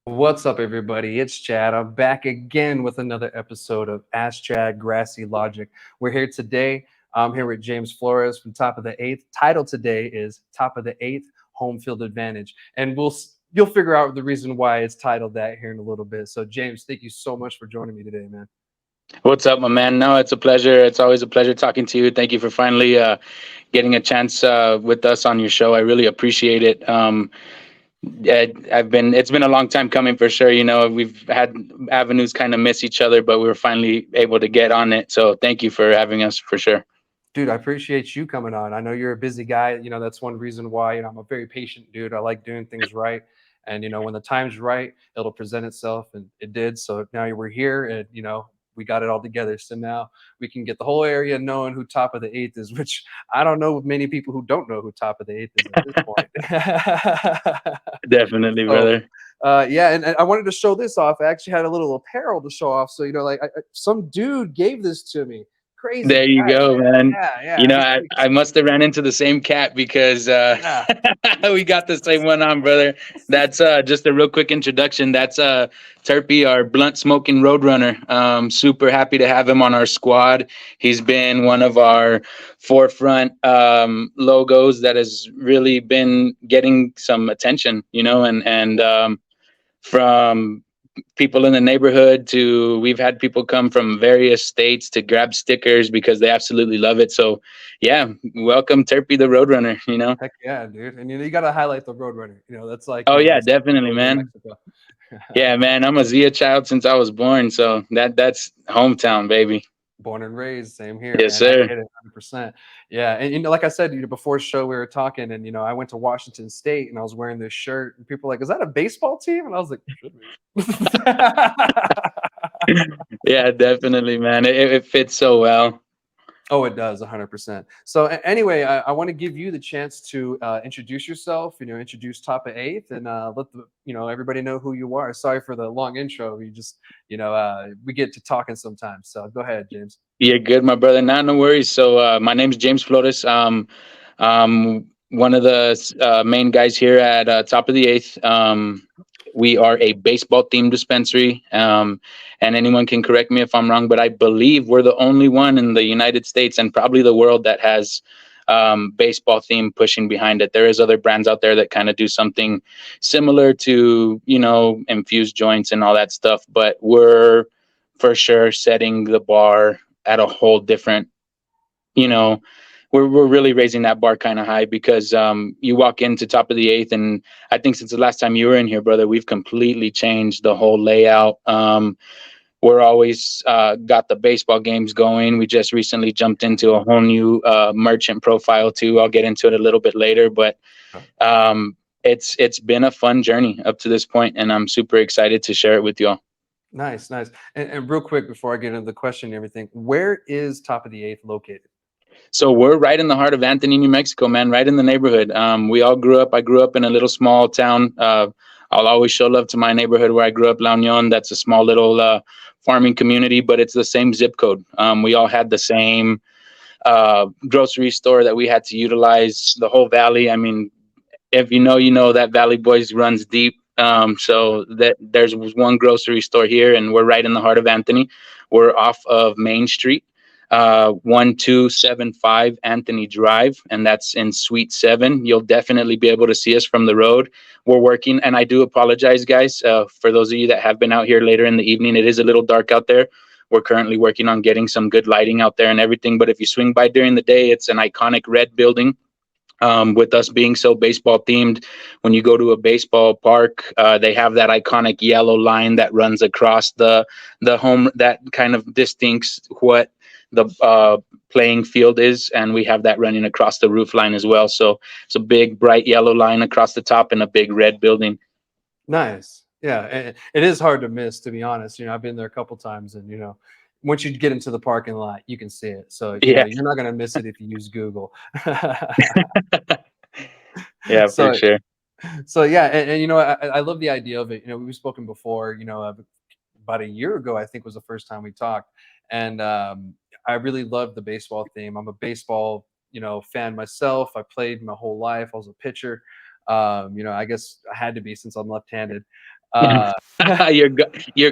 What's up, everybody? It's Chad. I'm back again with another episode of Ask Chad Grassy Logic. We're here today. I'm here with James Flores from Top of the Eighth. Title today is Top of the Eighth Home Field Advantage, and you'll figure out the reason why it's titled that here in a little bit. So, James, thank you so much for joining me today, man. What's up, my man? No, it's a pleasure. It's always a pleasure talking to you. Thank you for finally getting a chance with us on your show. I really appreciate it. It's been a long time coming for sure. You know, we've had avenues kind of miss each other, but we were finally able to get on it. So thank you for having us for sure. Dude, I appreciate you coming on. I know you're a busy guy. That's one reason why, I'm a very patient dude. I like doing things right. And, when the time's right, it'll present itself. And it did. So now we're here and, we got it all together. So now we can get the whole area knowing who Top of the Eighth is, which I don't know many people who don't know who Top of the Eighth is at this point. Definitely, So, brother. yeah, and I wanted to show this off. I actually had a little apparel to show off. So, some dude gave this to me. Crazy There you guy, go, man. man. Yeah, You yeah. know, He's I, pretty I must have ran into the same cat because yeah. we got the same one on, brother. That's just a real quick introduction. That's Turpy, our blunt smoking roadrunner. Super happy to have him on our squad. He's been one of our forefront logos that has really been getting some attention, and from people in the neighborhood to we've had people come from various states to grab stickers because they absolutely love it. So yeah, welcome Turpy the Roadrunner. Heck yeah, dude. And you got to highlight the Roadrunner. That's like, Oh yeah, the secret definitely, code in man. Mexico. Yeah, man, I'm a Zia child since I was born, so that's hometown, baby. Born and raised, same here, Yes, man. I sir. get it 100%. Yeah. And, like I said, before the show, we were talking, and, I went to Washington State and I was wearing this shirt, and people were like, is that a baseball team? And I was like, should be. Yeah, definitely, man. It fits so well. Oh, it does 100%. So anyway, I want to give you the chance to introduce yourself, introduce Top of Eighth, and let everybody know who you are. Sorry for the long intro. We get to talking sometimes. So go ahead, James. You're good, my brother. Nah, no worries. So my name's James Flores. One of the main guys here at Top of the Eighth. We are a baseball themed dispensary, and anyone can correct me if I'm wrong, but I believe we're the only one in the United States and probably the world that has baseball theme pushing behind it. There is other brands out there that kind of do something similar to infused joints and all that stuff, but we're for sure setting the bar at a whole different, you know, we're really raising that bar kind of high because you walk into Top of the Eighth, and I think since the last time you were in here, brother, we've completely changed the whole layout. We're always got the baseball games going. We just recently jumped into a whole new merchant profile too. I'll get into it a little bit later, but it's been a fun journey up to this point, and I'm super excited to share it with y'all. Nice, nice. And real quick before I get into the question and everything, where is Top of the Eighth located? So we're right in the heart of Anthony, New Mexico, man, right in the neighborhood. We all grew up. I grew up in a little small town. I'll always show love to my neighborhood where I grew up, La Union. That's a small little farming community, but it's the same zip code. We all had the same grocery store that we had to utilize. The whole valley. I mean, if you know that Valley Boys runs deep. So that there's one grocery store here, and we're right in the heart of Anthony. We're off of Main Street, 1275 Anthony Drive, and that's in Suite 7. You'll definitely be able to see us from the road. We're working, and I do apologize, guys, for those of you that have been out here later in the evening. It is a little dark out there. We're currently working on getting some good lighting out there and everything. But if you swing by during the day, it's an iconic red building. With us being so baseball themed, when you go to a baseball park, they have that iconic yellow line that runs across the home that kind of distincts what the playing field is, and we have that running across the roof line as well. So it's a big bright yellow line across the top and a big red building. Nice. Yeah, it is hard to miss, to be honest. I've been there a couple times, and once you get into the parking lot, you can see it. So Yeah, you're not gonna miss it if you use Google. yeah, for so sure. so yeah, and I love the idea of it. We've spoken before. About a year ago, I think was the first time we talked, and I really loved the baseball theme. I'm a baseball fan myself. I played my whole life. I was a pitcher. I guess I had to be since I'm left-handed. Uh, You're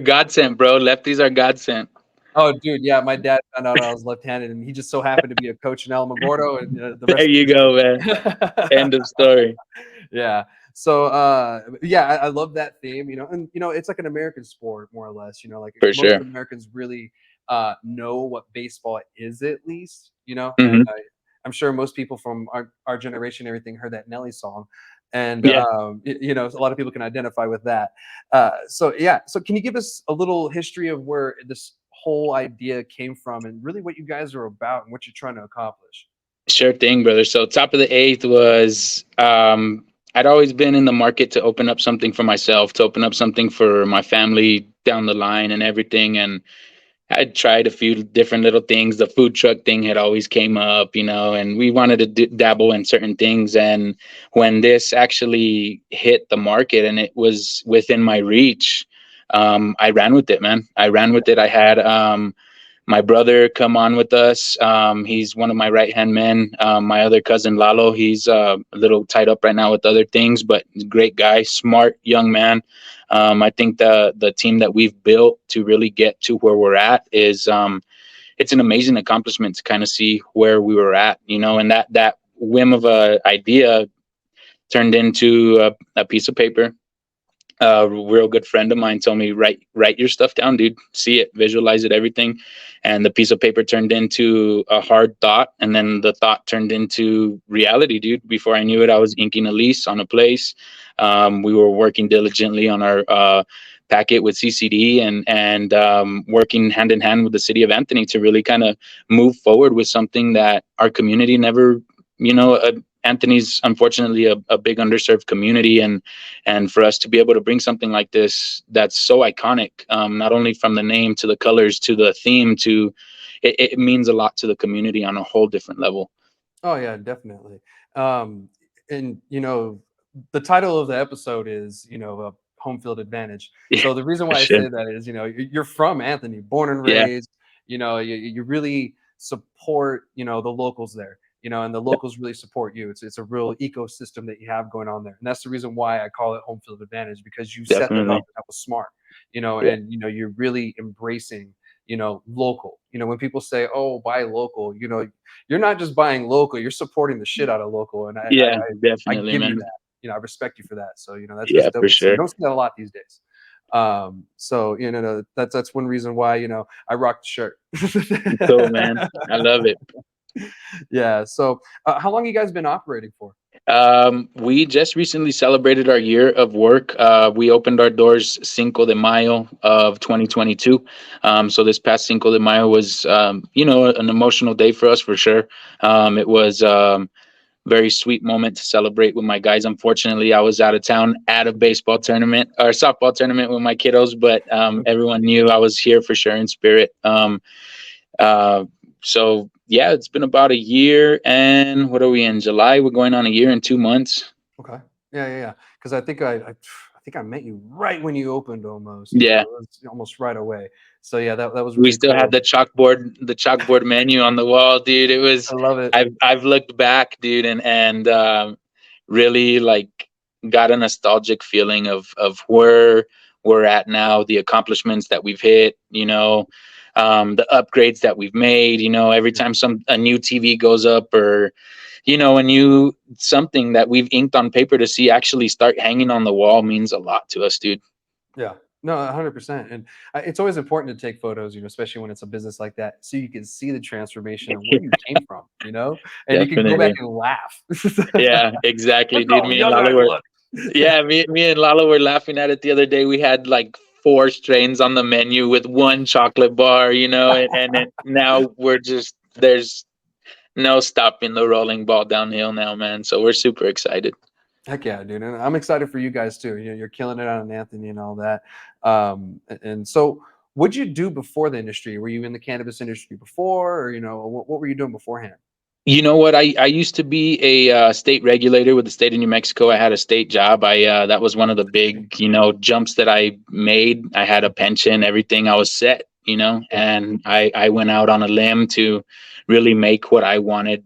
godsent, bro. Lefties are godsent. oh, dude, yeah, my dad found out I was left-handed, and he just so happened to be a coach in Alamogordo, and the There rest you is go, man. history. End of story. Yeah. So, yeah, I love that theme, and it's like an American sport, more or less. Like For most sure. Americans really know what baseball is, at least. And Hmm. I'm sure most people from our generation, everything, heard that Nelly song, and Yeah, a lot of people can identify with that. So yeah. So can you give us a little history of where this whole idea came from, and really what you guys are about and what you're trying to accomplish? sure thing, brother. So top of the eighth was I'd always been in the market to open up something for myself, to open up something for my family down the line and everything. And I'd tried a few different little things. The food truck thing had always came up, and we wanted to dabble in certain things. And when this actually hit the market and it was within my reach, I ran with it, man. I ran with it. I had my brother come on with us. He's one of my right hand men. My other cousin Lalo, he's a little tied up right now with other things, but great guy, smart young man. I think the team that we've built to really get to where we're at is it's an amazing accomplishment to kind of see where we were at, and that whim of a idea turned into a piece of paper. A real good friend of mine told me, write your stuff down, dude. See it, visualize it, everything. And the piece of paper turned into a hard thought, and then the thought turned into reality, dude. Before I knew it, I was inking a lease on a place. We were working diligently on our packet with CCD, and working hand in hand with the city of Anthony to really kind of move forward with something that our community never, Anthony's unfortunately a big underserved community, and for us to be able to bring something like this that's so iconic, not only from the name to the colors to the theme to it means a lot to the community on a whole different level. Oh yeah, definitely. Um, and the title of the episode is home field advantage. Yeah, So the reason for why I sure. say that is you're from Anthony, born and Yeah, raised. You really support the locals there. And the locals really support you. It's a real ecosystem that you have going on there, and that's the reason why I call it home field advantage, because you set that up, definitely. and that was smart. Yeah, And you're really embracing local. When people say, oh, buy local, you're not just buying local, you're supporting the shit out of local, and yeah, I definitely, give you man. that. I respect you for that. So that's Yeah, dope for to see. You sure. don't see that a lot these days. So no, that's one reason why I rock the shirt. Cool, man. I love it. Yeah. So how long you guys been operating for? We just recently celebrated our year of work. We opened our doors Cinco de Mayo of 2022. So this past Cinco de Mayo was, an emotional day for us for sure. It was very sweet moment to celebrate with my guys. Unfortunately, I was out of town at a baseball tournament or softball tournament with my kiddos, but everyone knew I was here for sure in spirit. Uh, so yeah, it's been about a year, and what are we in July? We're going on a year and 2 months. Okay. Yeah, yeah, yeah. Because I think I met you right when you opened almost. Yeah, It was almost right away. So yeah, that was we really still have cool. the chalkboard menu on the wall, dude. It was I love it. I've looked back, dude, and really like got a nostalgic feeling of where we're at now, the accomplishments that we've hit, the upgrades that we've made. Every Yeah. time a new TV goes up, or a new something that we've inked on paper to see actually start hanging on the wall means a lot to us, dude. Yeah. No, 100%. And it's always important to take photos, especially when it's a business like that, so you can see the transformation and where you came from, and you can go back Definitely. and laugh. Yeah, Look exactly, dude. how Me and young Lalo I were look. Yeah, me and Lalo were laughing at it the other day. We had like four strains on the menu with one chocolate bar, and now there's no stopping the rolling ball downhill now, man. So we're super excited. Heck yeah, dude. And I'm excited for you guys too. You're killing it out in Anthony and all that. And so what'd you do before the industry? Were you in the cannabis industry before, or what were you doing beforehand? You know what? I used to be a state regulator with the state of New Mexico. I had a state job. That was one of the big jumps that I made. I had a pension, everything. I was set, Yeah. and I went out on a limb to really make what I wanted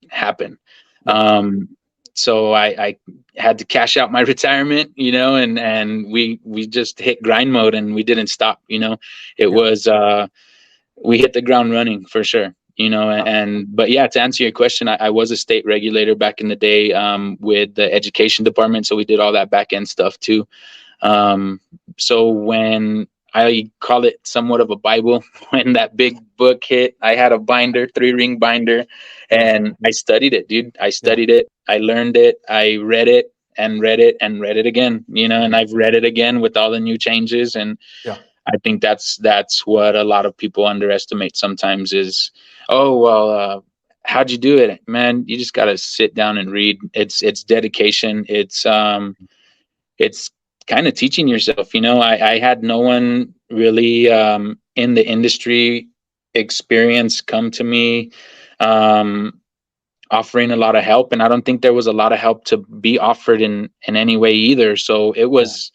happen. Yeah. Um, so I had to cash out my retirement, and we just hit grind mode and we didn't stop. It Yeah. was we hit the ground running for sure. But yeah, to answer your question, I was a state regulator back in the day, with the education department, so we did all that back end stuff too. So when I call it somewhat of a Bible, when that big book hit, I had a binder, 3-ring binder, Yeah. and I studied it, dude. I Yeah. studied it. I learned it. I read it and read it and read it again, and I've read it again with all the new changes. And Yeah. I think that's what a lot of people underestimate sometimes is, oh, well, how'd you do it? Man, you just got to sit down and read. It's dedication. It's kind of teaching yourself. I had no one really in the industry experience come to me um, offering a lot of help, and I don't think there was a lot of help to be offered in any way either. So it Yeah. was,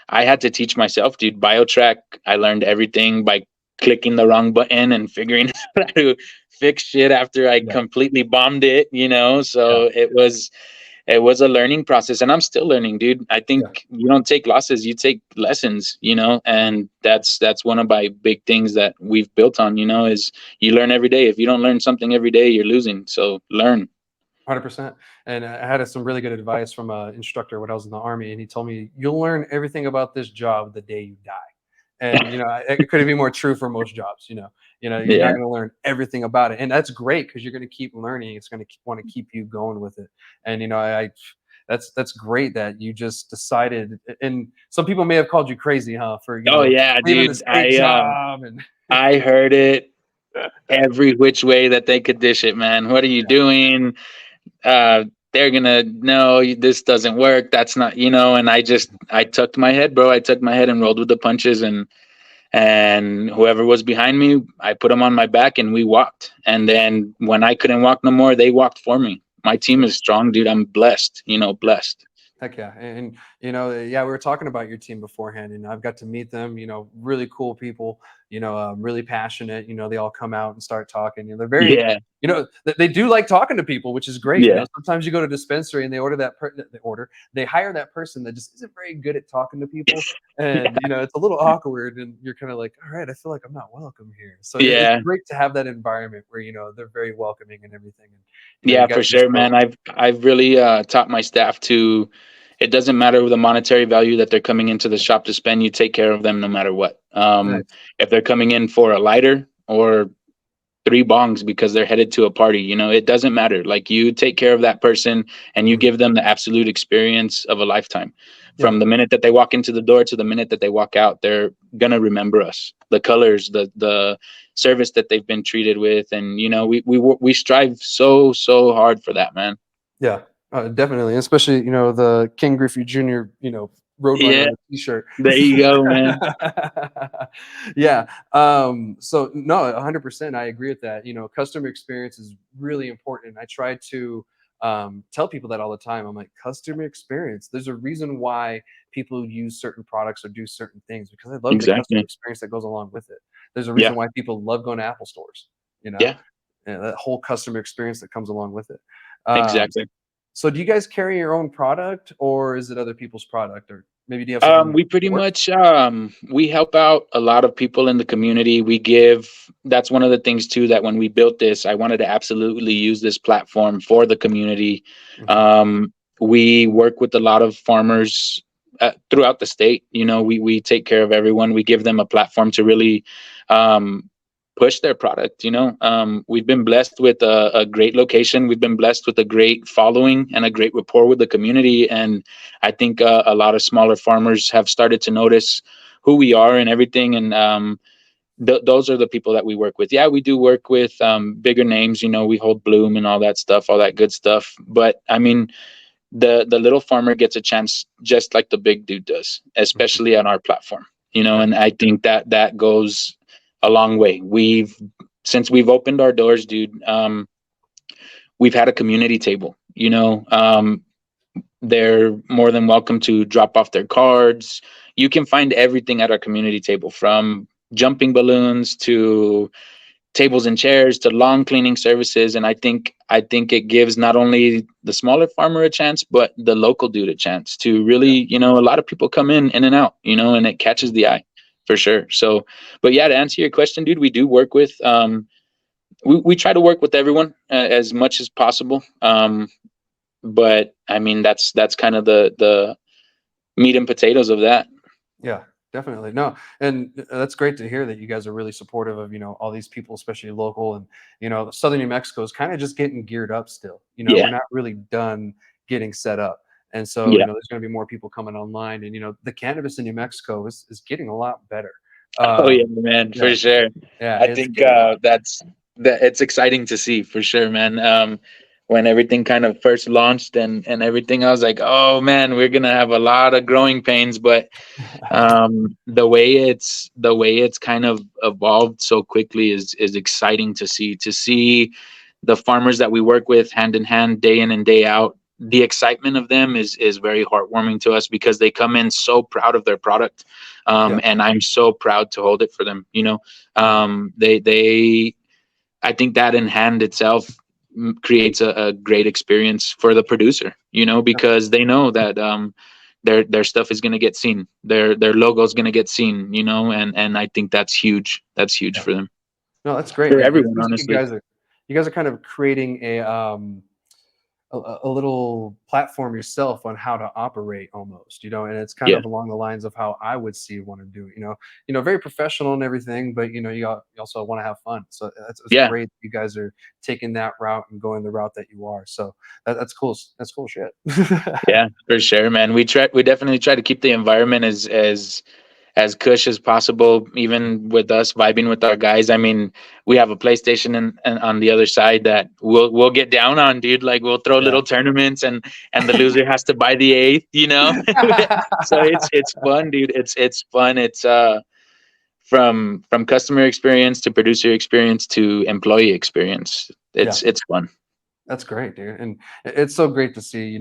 I had to teach myself, dude. BioTrack, I learned everything by clicking the wrong button and figuring out how to fix shit after I Yeah. completely bombed it. Yeah. So it was a learning process, and I'm still learning, dude. I Yeah. think you don't take losses, you take lessons, and that's one of my big things that we've built on, is you learn every day. If you don't learn something every day, you're losing. So learn. 100%. And I had some really good advice from an instructor when I was in the army, and he told me, "You'll learn everything about this job the day you die." And it couldn't be more true for most jobs. You're not Yeah. going to learn everything about it, and that's great because you're going to keep learning. It's going to want to keep you going with it. And that's great that you just decided. And some people may have called you crazy, huh, for Oh yeah, leaving the dude. state job and I heard it every which way that they could dish it, man. What are you doing? uh they're gonna, no, this doesn't work, that's not. And I tucked my head, bro. I tucked my head and rolled with the punches, and whoever was behind me, I put them on my back and we walked. And then when I couldn't walk no more, they walked for me. My team is strong, dude. I'm blessed. Heck yeah. And yeah, we were talking about your team beforehand, and I've got to meet them, really cool people, really passionate. They all come out and start talking. They're very, Yeah, they do like talking to people, which is great. yeah, Sometimes you go to a dispensary and they order they hire that person that just isn't very good at talking to people. And, it's a little awkward, and you're kind of like, all right, I feel like I'm not welcome here. So it's yeah. great to have that environment where, they're very welcoming and everything. And, you Yeah, guys for just sure, go, man. I've really taught my staff to, it doesn't matter the monetary value that they're coming into the shop to spend, you take care of them no matter what. nice. If they're coming in for a lighter or 3 bongs because they're headed to a party, it doesn't matter. Like, you take care of that person and you Mhm. give them the absolute experience of a lifetime. Yeah. From the minute that they walk into the door to the minute that they walk out, they're gonna remember us. The colors, the service that they've been treated with, and we strive so hard for that, man. Yeah, definitely, especially the King Griffey Jr. Roadrunner Yeah, on the T-shirt. there you go, man. Yeah. So no, 100%. I agree with that. Customer experience is really important. I try to tell people that all the time. I'm like, customer experience. There's a reason why people use certain products or do certain things because I love the customer Exactly. experience that goes along with it. There's a reason Yeah, why people love going to Apple stores. You know, yeah, that whole customer experience that comes along with it. Um, exactly. so do you guys carry your own product or is it other people's product? Or maybe do you have something We pretty work? much we help out a lot of people in the community. We give, that's one of the things too, that when we built this, I wanted to absolutely use this platform for the community. Mhm. We work with a lot of farmers throughout the state. We take care of everyone. We give them a platform to really um, push their product. We've been blessed with a great location. We've been blessed with a great following and a great rapport with the community. And I think a lot of smaller farmers have started to notice who we are and everything. And those are the people that we work with. Yeah, we do work with bigger names. We hold Bloom and all that stuff, all that good stuff. But I mean, the little farmer gets a chance just like the big dude does, Mhm. especially on our platform. Yeah. And I think that goes a long way. Since we've opened our doors, dude, we've had a community table. They're more than welcome to drop off their cards. You can find everything at our community table, from jumping balloons to tables and chairs to lawn cleaning services. And I think it gives not only the smaller farmer a chance, but the local dude a chance to Yeah. really, a lot of people come in and out, and it catches the eye for sure. So, but yeah, to answer your question, dude, we do work with, we try to work with everyone as much as possible. But I mean, that's kind of the meat and potatoes of that. Yeah, definitely. No, and that's great to hear that you guys are really supportive of, all these people, especially local. And, Southern New Mexico is kind of just getting geared up still. We're Yeah. not really done getting set up. And so, Yeah. there's going to be more people coming online. And, the cannabis in New Mexico is getting a lot better. Oh yeah, Um, man, yeah, for sure. yeah, I it's think getting up. that it's exciting to see for sure, man. When everything kind of first launched and everything, I was like, oh man, we're gonna have a lot of growing pains. But the way it's kind of evolved so quickly is exciting to see. To see the farmers that we work with hand in hand, day in and day out. The excitement of them is very heartwarming to us because they come in so proud of their product, Yeah. and I'm so proud to hold it for them. Mhm. They I think that in hand itself creates a great experience for the producer. Yeah. Because they know that their stuff is going to get seen, their logo is going to get seen. And I think that's huge. That's huge Yeah. for them, No, that's great. for It everyone, seems like honestly. you guys are kind of creating a little platform yourself on how to operate almost, and it's kind Yeah, of along the lines of how I would see want to do it, very professional and everything, but you also want to have fun. So it's yeah. great that you guys are taking that route and going the route that you are. So that's cool. That's cool shit. Yeah, for sure, man. We definitely try to keep the environment as cush as possible, even with us vibing with our guys. I mean, we have a PlayStation and on the other side that we'll get down on, dude. Like we'll throw Yeah. little tournaments and the loser has to buy the eighth. So it's fun, dude. It's fun. It's from customer experience to producer experience to employee experience. Yeah. It's fun. That's great, dude. And it's so great to see,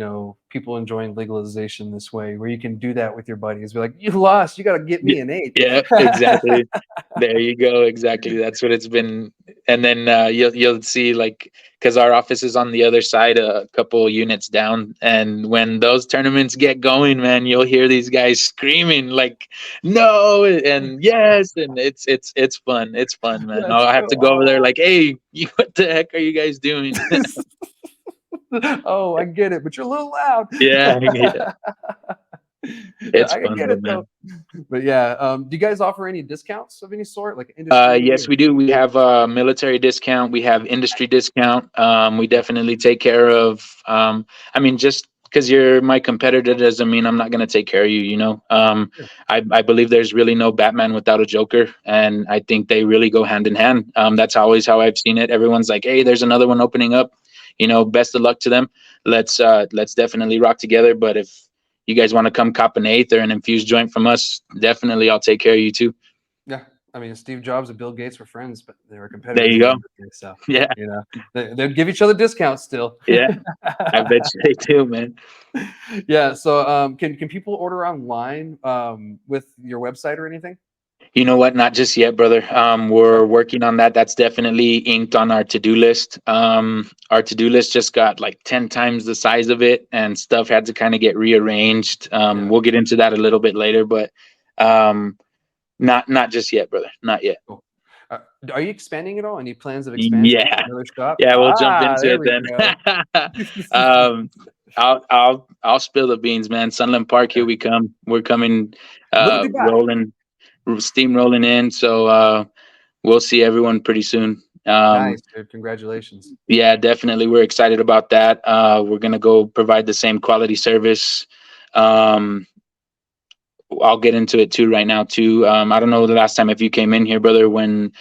people enjoying legalization this way, where you can do that with your buddies. Be like, you lost, you got to get Y- me an eighth. Yeah, exactly. There you go. Exactly. That's what it's been. And then you'll see, like, because our office is on the other side, a couple units down, and when those tournaments get going, man, you'll hear these guys screaming like, "No!" and "Yes!" and it's fun. It's fun, man. Let's I have to go over there go. like, "Hey, what the heck are you guys doing?" Oh, I get it, but you're a little loud. Yeah, yeah. It's I can fun get though, it though. man. But yeah, do you guys offer any discounts of any sort, like industry Yes, or? we do. We have a military discount. We have industry discount. We definitely take care of. I mean, just because you're my competitor doesn't mean I'm not going to take care of you. Sure. I believe there's really no Batman without a Joker, and I think they really go hand in hand. That's always how I've seen it. Everyone's like, "Hey, there's another one opening up." Best of luck to them. Let's definitely rock together. But if you guys want to come cop an eighth or an infused joint from us, definitely I'll take care of you too. Yeah, I mean, Steve Jobs and Bill Gates were friends, but they were There competitors you at the go. end of the day. So Yeah, they'd give each other discounts still. yeah. I bet you they do, man. Yeah. So can people order online with your website or anything? You know what? Not just yet, brother. Okay. We're working on that. That's definitely inked on our to-do list. Our to-do list just got like 10 times the size of it, and stuff had to kind of get rearranged. Yeah. We'll get into that a little bit later, but um, not just yet, brother. Not yet. Cool. Are you expanding at all? Any plans of expansion? Yeah, Another shop? yeah. We'll jump Ah, into there it we then. go. um, I'll spill the beans, man. Sunland Park, here Yeah. we come. We're coming, Look at me back. rolling, steam rolling in. So we'll see everyone pretty soon. Nice, dude. Congratulations. Yeah, definitely. We're excited about that. We're gonna go provide the same quality service. Um, I'll get into it too right now too. I don't know the last time if you came in here, brother. When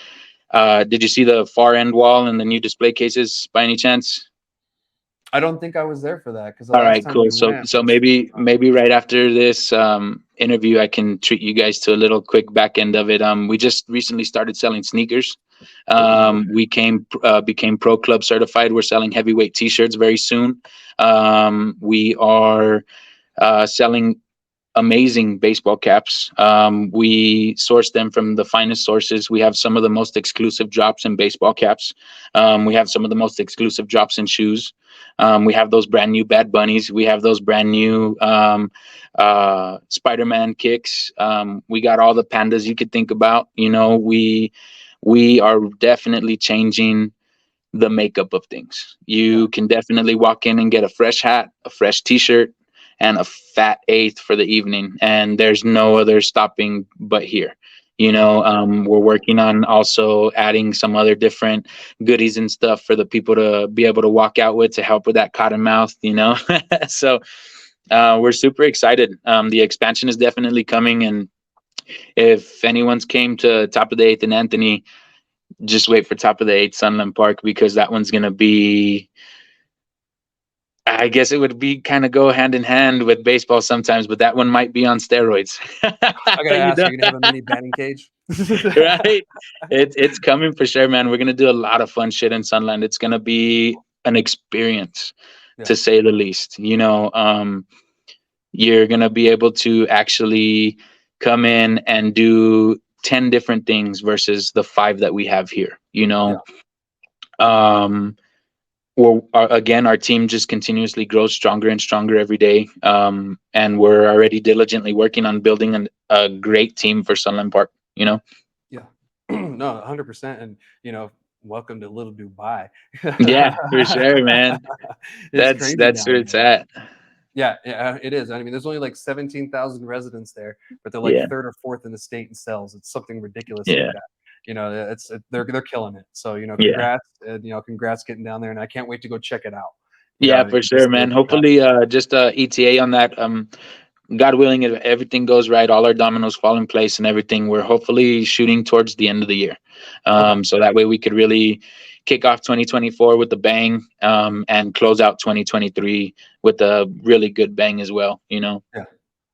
did you see the far end wall and the new display cases by any chance? I don't think I was there for that because the All last right, time cool. we So went so was. maybe right after this interview, I can treat you guys to a little quick back end of it. We just recently started selling sneakers. Oh, okay. We became Pro Club certified. We're selling heavyweight T-shirts very soon. We are selling amazing baseball caps. We source them from the finest sources. We have some of the most exclusive drops in baseball caps. We have some of the most exclusive drops in shoes. We have those brand new Bad Bunnies. We have those brand new Spider-Man kicks. We got all the pandas you could think about. You know, we are definitely changing the makeup of things. Yeah. You can definitely walk in and get a fresh hat, a fresh t-shirt, and a fat eighth for the evening. And there's no other stopping but here. You know, we're working on also adding some other different goodies and stuff for the people to be able to walk out with to help with that cotton mouth, you know. So we're super excited. The expansion is definitely coming. And if anyone's came to Top of the Eighth and Anthony, just wait for Top of the Eighth Sunland Park, because that one's going to be, I guess it would be kind of go hand in hand with baseball sometimes, but that one might be on steroids. I gotta You ask, know? are you gonna have a mini batting cage? Right? It's coming for sure, man. We're gonna do a lot of fun shit in Sunland. It's gonna be an experience, Yeah. to say the least. You know, you're gonna be able to actually come in and do 10 different things versus the 5 that we have here. You know, again, our team just continuously grows stronger and stronger every day. And we're already diligently working on building a great team for Sunland Park, you know? Yeah. No, 100%. And, welcome to Little Dubai. Yeah, for sure, man. It's crazy That's where down it's there. at. Yeah, yeah, it is. I mean, there's only like 17,000 residents there, but they're like Yeah. third or fourth in the state in sales. It's something ridiculous like Yeah. that. They're killing it. So, Yeah. congrats, and congrats getting down there, and I can't wait to go check it out. Yeah, for sure, Just man. to try. Hopefully, just ETA on that. God willing, if everything goes right, all our dominoes fall in place and everything, we're hopefully shooting towards the end of the year. Okay. So that way we could really kick off 2024 with a bang, and close out 2023 with a really good bang as well, you know? Yeah.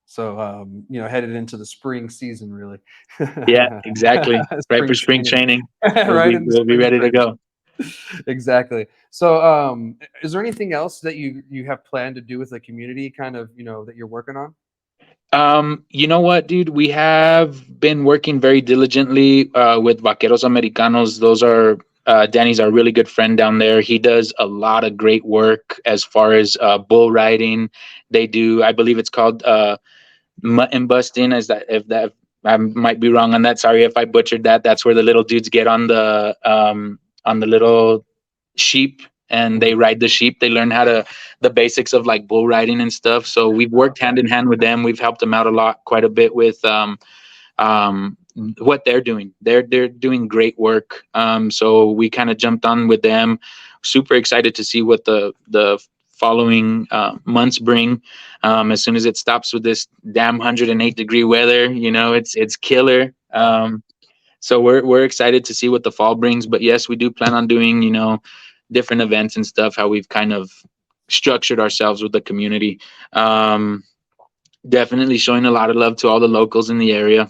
So, headed into the spring season, really. Yeah, exactly. Right for Spring spring training. training. Right into We'll be spring ready to training. go. Exactly. So, is there anything else that you have planned to do with the community, kind of, that you're working on? You know what, dude? We have been working very diligently with Vaqueros Americanos. Those are Danny's our really good friend down there. He does a lot of great work as far as bull riding. They do, I believe it's called mutton busting. Is that, if that, I might be wrong on that. Sorry if I butchered that. That's where the little dudes get on the little sheep and they Mhm. ride the sheep. They learn how to the basics of like bull riding and stuff. So we've worked Okay. hand in hand with them. We've helped them out a lot, quite a bit with um, what they're doing. They're doing great work. So we kind of jumped on with them. Super excited to see what the following months bring. As soon as it stops with this damn 108-degree weather, it's killer. So we're excited to see what the fall brings. But yes, we do plan on doing, different events and stuff, how we've kind of structured ourselves with the community. Definitely showing a lot of love to all the locals in the area.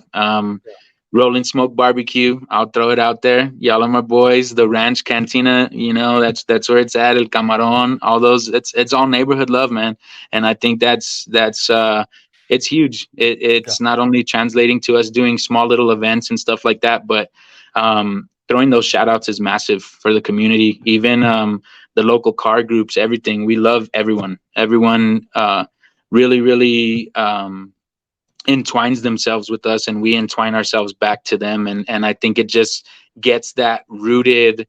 Rolling Smoke Barbecue, I'll throw it out there. Y'all are my boys. The Ranch Cantina, that's where it's at. El Camarón, all those. It's all neighborhood love, man. And I think that's it's huge. Yeah. It's not only translating to us doing small little events and stuff like that, but throwing those shout outs is massive for the community. Even the local car groups, everything. We love everyone. Everyone really, really entwines themselves with us, and we entwine ourselves back to them. And I think it just gets that rooted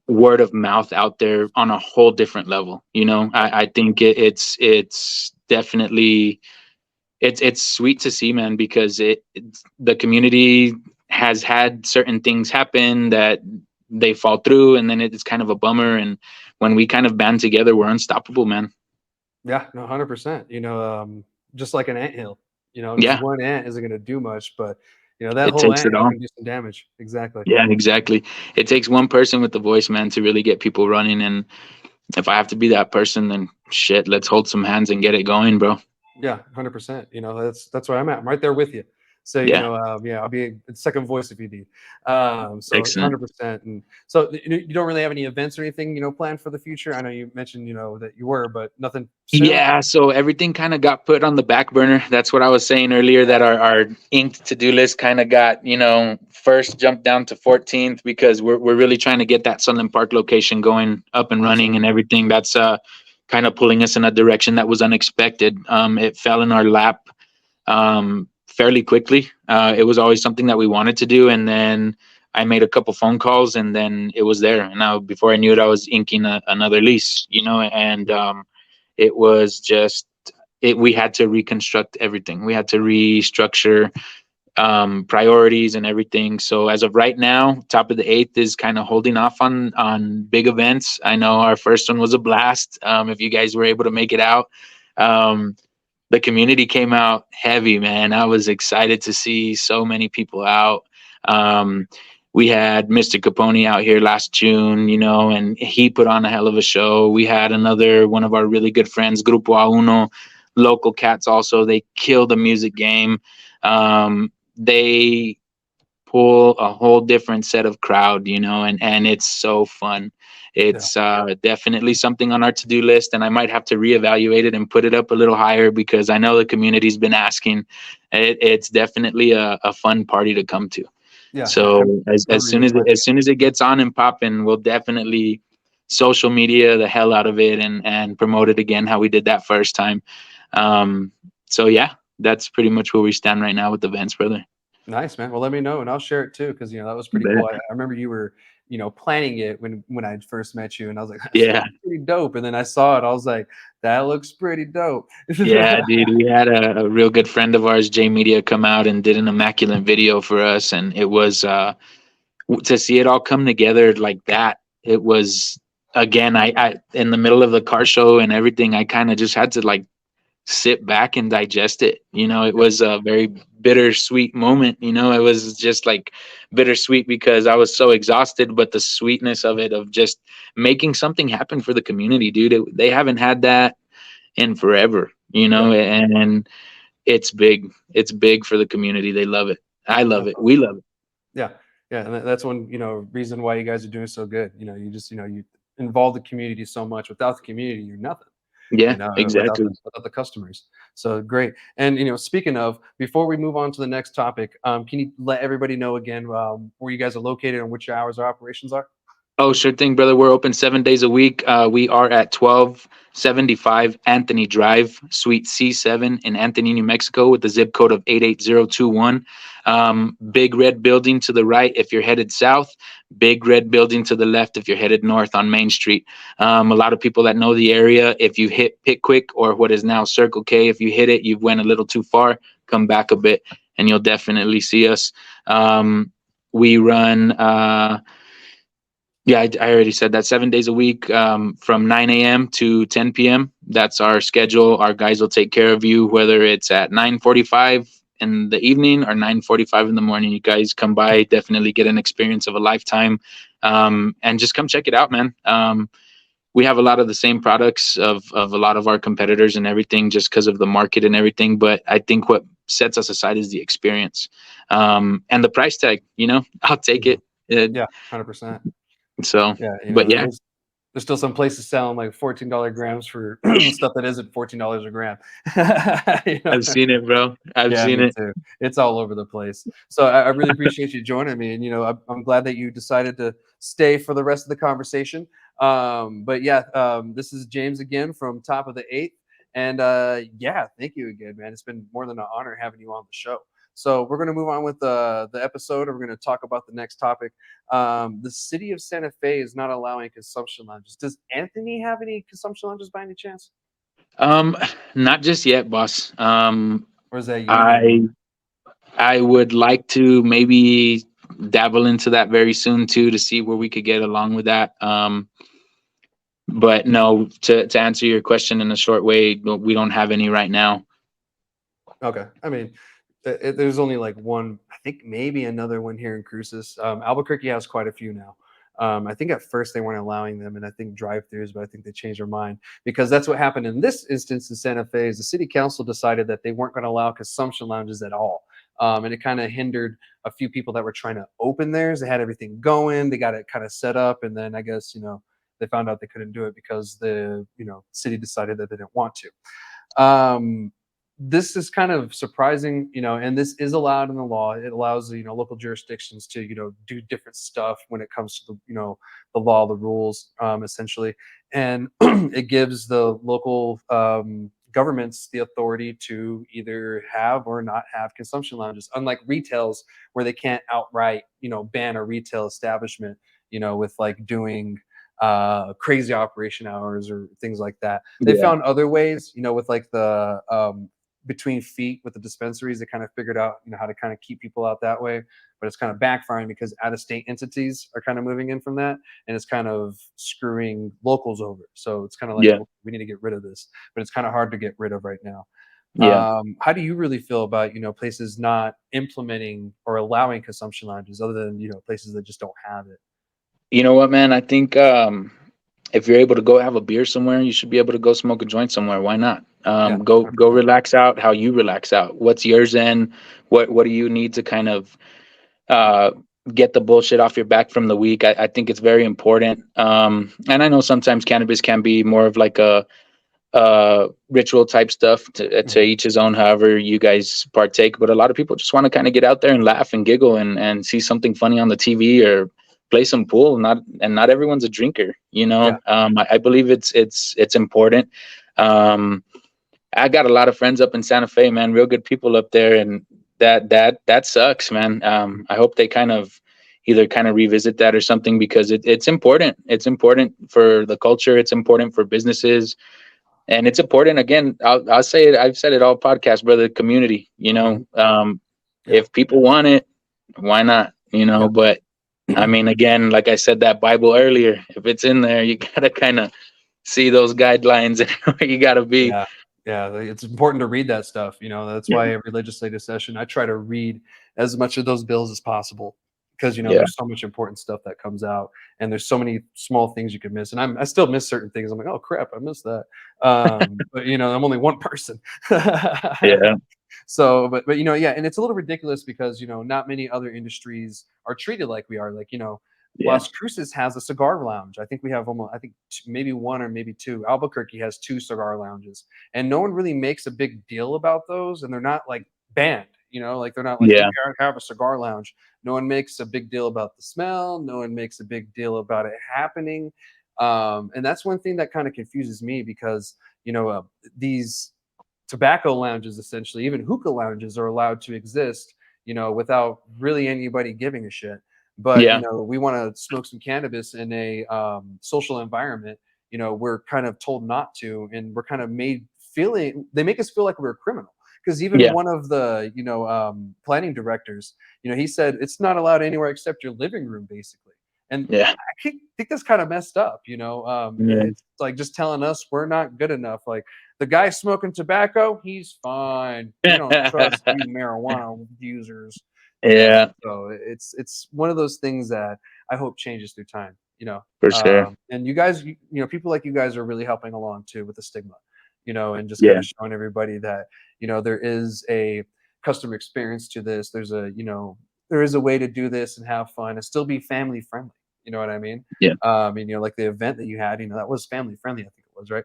word of mouth out there on a whole different level. I think it's definitely it's sweet to see, man, because the community has had certain things happen that they fall through, and then it's kind of a bummer. And when we kind of band together, we're unstoppable, man. Yeah, no, 100%. Just like an anthill, just Yeah, one ant isn't going to do much, but that it whole takes ant it all. can do some damage. Exactly. Yeah, exactly. It takes one person with the voice, man, to really get people running. And if I have to be that person, then shit, let's hold some hands and get it going, bro. Yeah, 100%. That's where I'm at. I'm right there with you. So, Yeah, yeah, I'll be a second voice if you need. So excellent. 100%. And so you don't really have any events or anything, planned for the future. I know you mentioned, that you were, but nothing soon. Yeah, so everything kind of got put on the back burner. That's what I was saying earlier, that our inked to-do list kind of got, first jumped down to 14th because we're really trying to get that Sunland Park location going up and running and Absolutely. everything. That's kind of pulling us in a direction that was unexpected. It fell in our lap fairly quickly. It was always something that we wanted to do, and then I made a couple phone calls, and then it was there. And now, before I knew it, I was inking another lease, and it was just it. We had to reconstruct everything. We had to restructure priorities and everything. So as of right now, top of the eighth is kind of holding off on big events. I know our first one was a blast. If you guys were able to make it out. The community came out heavy, man. I was excited to see so many people out. Um, we had Mr. Capone out here last June, and he put on a hell of a show. We had another one of our really good friends, Grupo A1, local cats also. They killed the music game. They pull a whole different set of crowd, and it's so fun. Yeah. It's definitely something on our to-do list, and I might have to reevaluate it and put it up a little higher because I know the community's been asking. It's definitely a fun party to come to. Yeah. So I as remember you soon as explaining. it gets on and popping, we'll definitely social media the hell out of it and promote it again how we did that first time. Um, so yeah, that's pretty much where we stand right now with events, brother. Nice, man. Well, let me know and I'll share it too because that was pretty cool. I remember you were, planning it when I first met you, and I was like, that's Yeah. looking pretty dope. And then I saw it, I was like, that looks pretty dope. Yeah, dude, we had a real good friend of ours, J Media, come out and did an immaculate video for us, and it was to see it all come together like that. It was again, I in the middle of the car show and everything, I kind of just had to like sit back and digest it. It Yeah, was a very bittersweet moment. It was just like bittersweet because I was so exhausted, but the sweetness of it, of just making something happen for the community, dude. They haven't had that in forever, yeah, and it's big. It's big for the community. They love it. I love that's it. awesome. We love it. Yeah, yeah, and that's one reason why you guys are doing so good. You just you involve the community so much. Without the community, you're nothing. Yeah, exactly. Without the customers. So great. And speaking of, before we move on to the next topic, can you let everybody know again where you guys are located and which your hours of operations are? Oh, sure thing, brother. We're open 7 days a week. We are at 1275 Anthony Drive, Suite C7 in Anthony, New Mexico, with the zip code of 88021. Big red building to the right if you're headed south. Big red building to the left if you're headed north on Main Street. A lot of people that know the area, if you hit Pickwick or what is now Circle K, if you hit it, you've went a little too far. Come back a bit, and you'll definitely see us. We run. Yeah, I already said that, 7 days a week, from 9 a.m. to 10 p.m. That's our schedule. Our guys will take care of you, whether it's at 9:45 in the evening or 9:45 in the morning. You guys come by, definitely get an experience of a lifetime, and just come check it out, man. We have a lot of the same products of a lot of our competitors and everything, just because of the market and everything. But I think what sets us aside is the experience, and the price tag. I'll take Mhm. it. Yeah, 100%. So, Yeah, but yeah. there's still some places selling like $14 grams for stuff that isn't $14 a gram. You know? I've seen it, bro. I've Yeah, seen me it. too. It's all over the place. So I really appreciate you joining me, and I'm glad that you decided to stay for the rest of the conversation. But yeah, this is James again from Top of the Eighth, and yeah, thank you again, man. It's been more than an honor having you on the show. So we're going to move on with the episode, and we're going to talk about the next topic. The city of Santa Fe is not allowing consumption lounges. Does Anthony have any consumption lounges by any chance, Um, Not just yet, boss. or is that you I handling I would like to maybe dabble into that very soon too, to see where we could get along with that. But no, to answer your question in a short way, we don't have any right now. it? Okay, I mean, there's only like one, I think maybe another one here in Cruces. Albuquerque has quite a few now. I think at first they weren't allowing them, and I think drive-throughs, but I think they changed their mind because that's what happened in this instance in Santa Fe. Is the city council decided that they weren't going to allow consumption lounges at all. and it kind of hindered a few people that were trying to open theirs. They had everything going, they got it kind of set up, and then I guess they found out they couldn't do it because the city decided that they didn't want to. This is kind of surprising, and this is allowed in the law. It allows local jurisdictions to do different stuff when it comes to the law, the rules, essentially, and it gives the local governments the authority to either have or not have consumption lounges, unlike retails where they can't outright ban a retail establishment with like doing crazy operation hours or things like that. They Yeah. found other ways, with like the between feet with the dispensaries. They kind of figured out, how to kind of keep people out that way, but it's kind of backfiring because out-of-state entities are kind of moving in from that, and it's kind of screwing locals over. So it's kind of like, Yeah. well, we need to get rid of this, but it's kind of hard to get rid of right now. Yeah. How do you really feel about places not implementing or allowing consumption lounges, other than places that just don't have it? You know what, man? I think if you're able to go have a beer somewhere, you should be able to go smoke a joint somewhere. Why not? Yeah, Go 100%. relax out how you relax out. What's yours in? What do you need to kind of uh, get the bullshit off your back from the week? I think it's very important. And I know sometimes cannabis can be more of like a ritual type stuff to Mhm. each his own, however you guys partake. But a lot of people just want to kind of get out there and laugh and giggle and see something funny on the TV or play some pool. Not everyone's a drinker, Yeah. I believe it's important. Um, I got a lot of friends up in Santa Fe, man, real good people up there, and that sucks, man. I hope they kind of either kind of revisit that or something, because it's important. It's important for the culture. It's important for businesses, and it's important. Again, I'll say it. I've said it all podcast, brother. Community. Mhm. Yeah. If people want it, why not? Yeah. But I mean, again, like I said, that Bible earlier. If it's in there, you gotta kind of see those guidelines and where you gotta be. Yeah. Yeah, it's important to read that stuff, that's Yeah. why every legislative session, I try to read as much of those bills as possible because, Yeah. there's so much important stuff that comes out, and there's so many small things you can miss, and I still miss certain things. I'm like, "Oh, crap, I missed that." But, I'm only one person. Yeah. So, but yeah, and it's a little ridiculous because not many other industries are treated like we are. Like Yeah. Las Cruces has a cigar lounge. I think we have almost, I think maybe one or maybe two. Albuquerque has two cigar lounges, and no one really makes a big deal about those, and they're not like banned. Like they're not like you Yeah. can't have a cigar lounge. No one makes a big deal about the smell. No one makes a big deal about it happening. And that's one thing that kind of confuses me because these tobacco lounges, essentially even hookah lounges, are allowed to exist without really anybody giving a shit. But Yeah. we want to smoke some cannabis in a social environment. We're kind of told not to, and we're kind of made feeling, they make us feel like we're a criminal, because even Yeah. one of the planning directors, he said it's not allowed anywhere except your living room, basically. And Yeah. think that's kind of messed up. Yeah. It's like just telling us we're not good enough. Like the guy smoking tobacco, he's fine. We don't trust you marijuana users. Yeah. So it's one of those things that I hope changes through time. For sure. And you guys, people like you guys are really helping along too with the stigma, and just kind Yeah. of showing everybody that there is a customer experience to this. There is a way to do this and have fun and still be family friendly. You know what I mean? Yeah. And like the event that you had, that was family friendly. I think it was, right?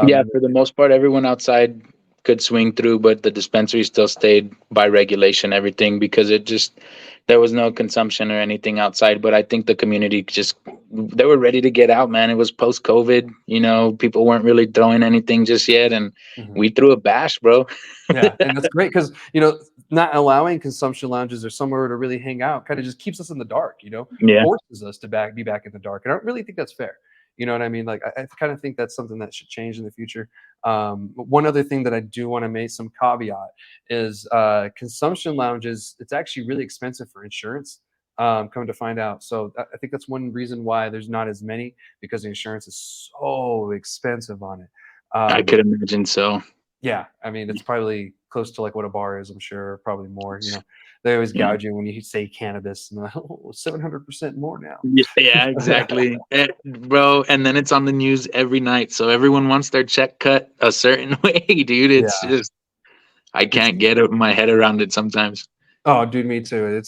Yeah, And for the most part, everyone outside could swing through, but the dispensary still stayed by regulation, everything, because there was no consumption or anything outside. But I think the community they were ready to get out, man. It was post COVID, people weren't really throwing anything just yet. And Mhm. we threw a bash, bro. Yeah, and that's great because not allowing consumption lounges or somewhere to really hang out kind of just keeps us in the dark. Yeah. Forces us to be back in the dark, and I don't really think that's fair. You know what I mean? Like I kind of think that's something that should change in the future. But one other thing that I do want to make some caveat is consumption lounges. It's actually really expensive for insurance. Come to find out, so I think that's one reason why there's not as many, because the insurance is so expensive on it. I Um, could imagine so. yeah, I mean, it's probably close to like what a bar is, I'm sure, probably more. They always Yeah. gouge you when you say cannabis, and 700% more now. Yeah, exactly. Bro, and then it's on the news every night. So everyone wants their check cut a certain way, dude. It's Yeah, just I it's can't get my head around it sometimes. Oh, dude, me too.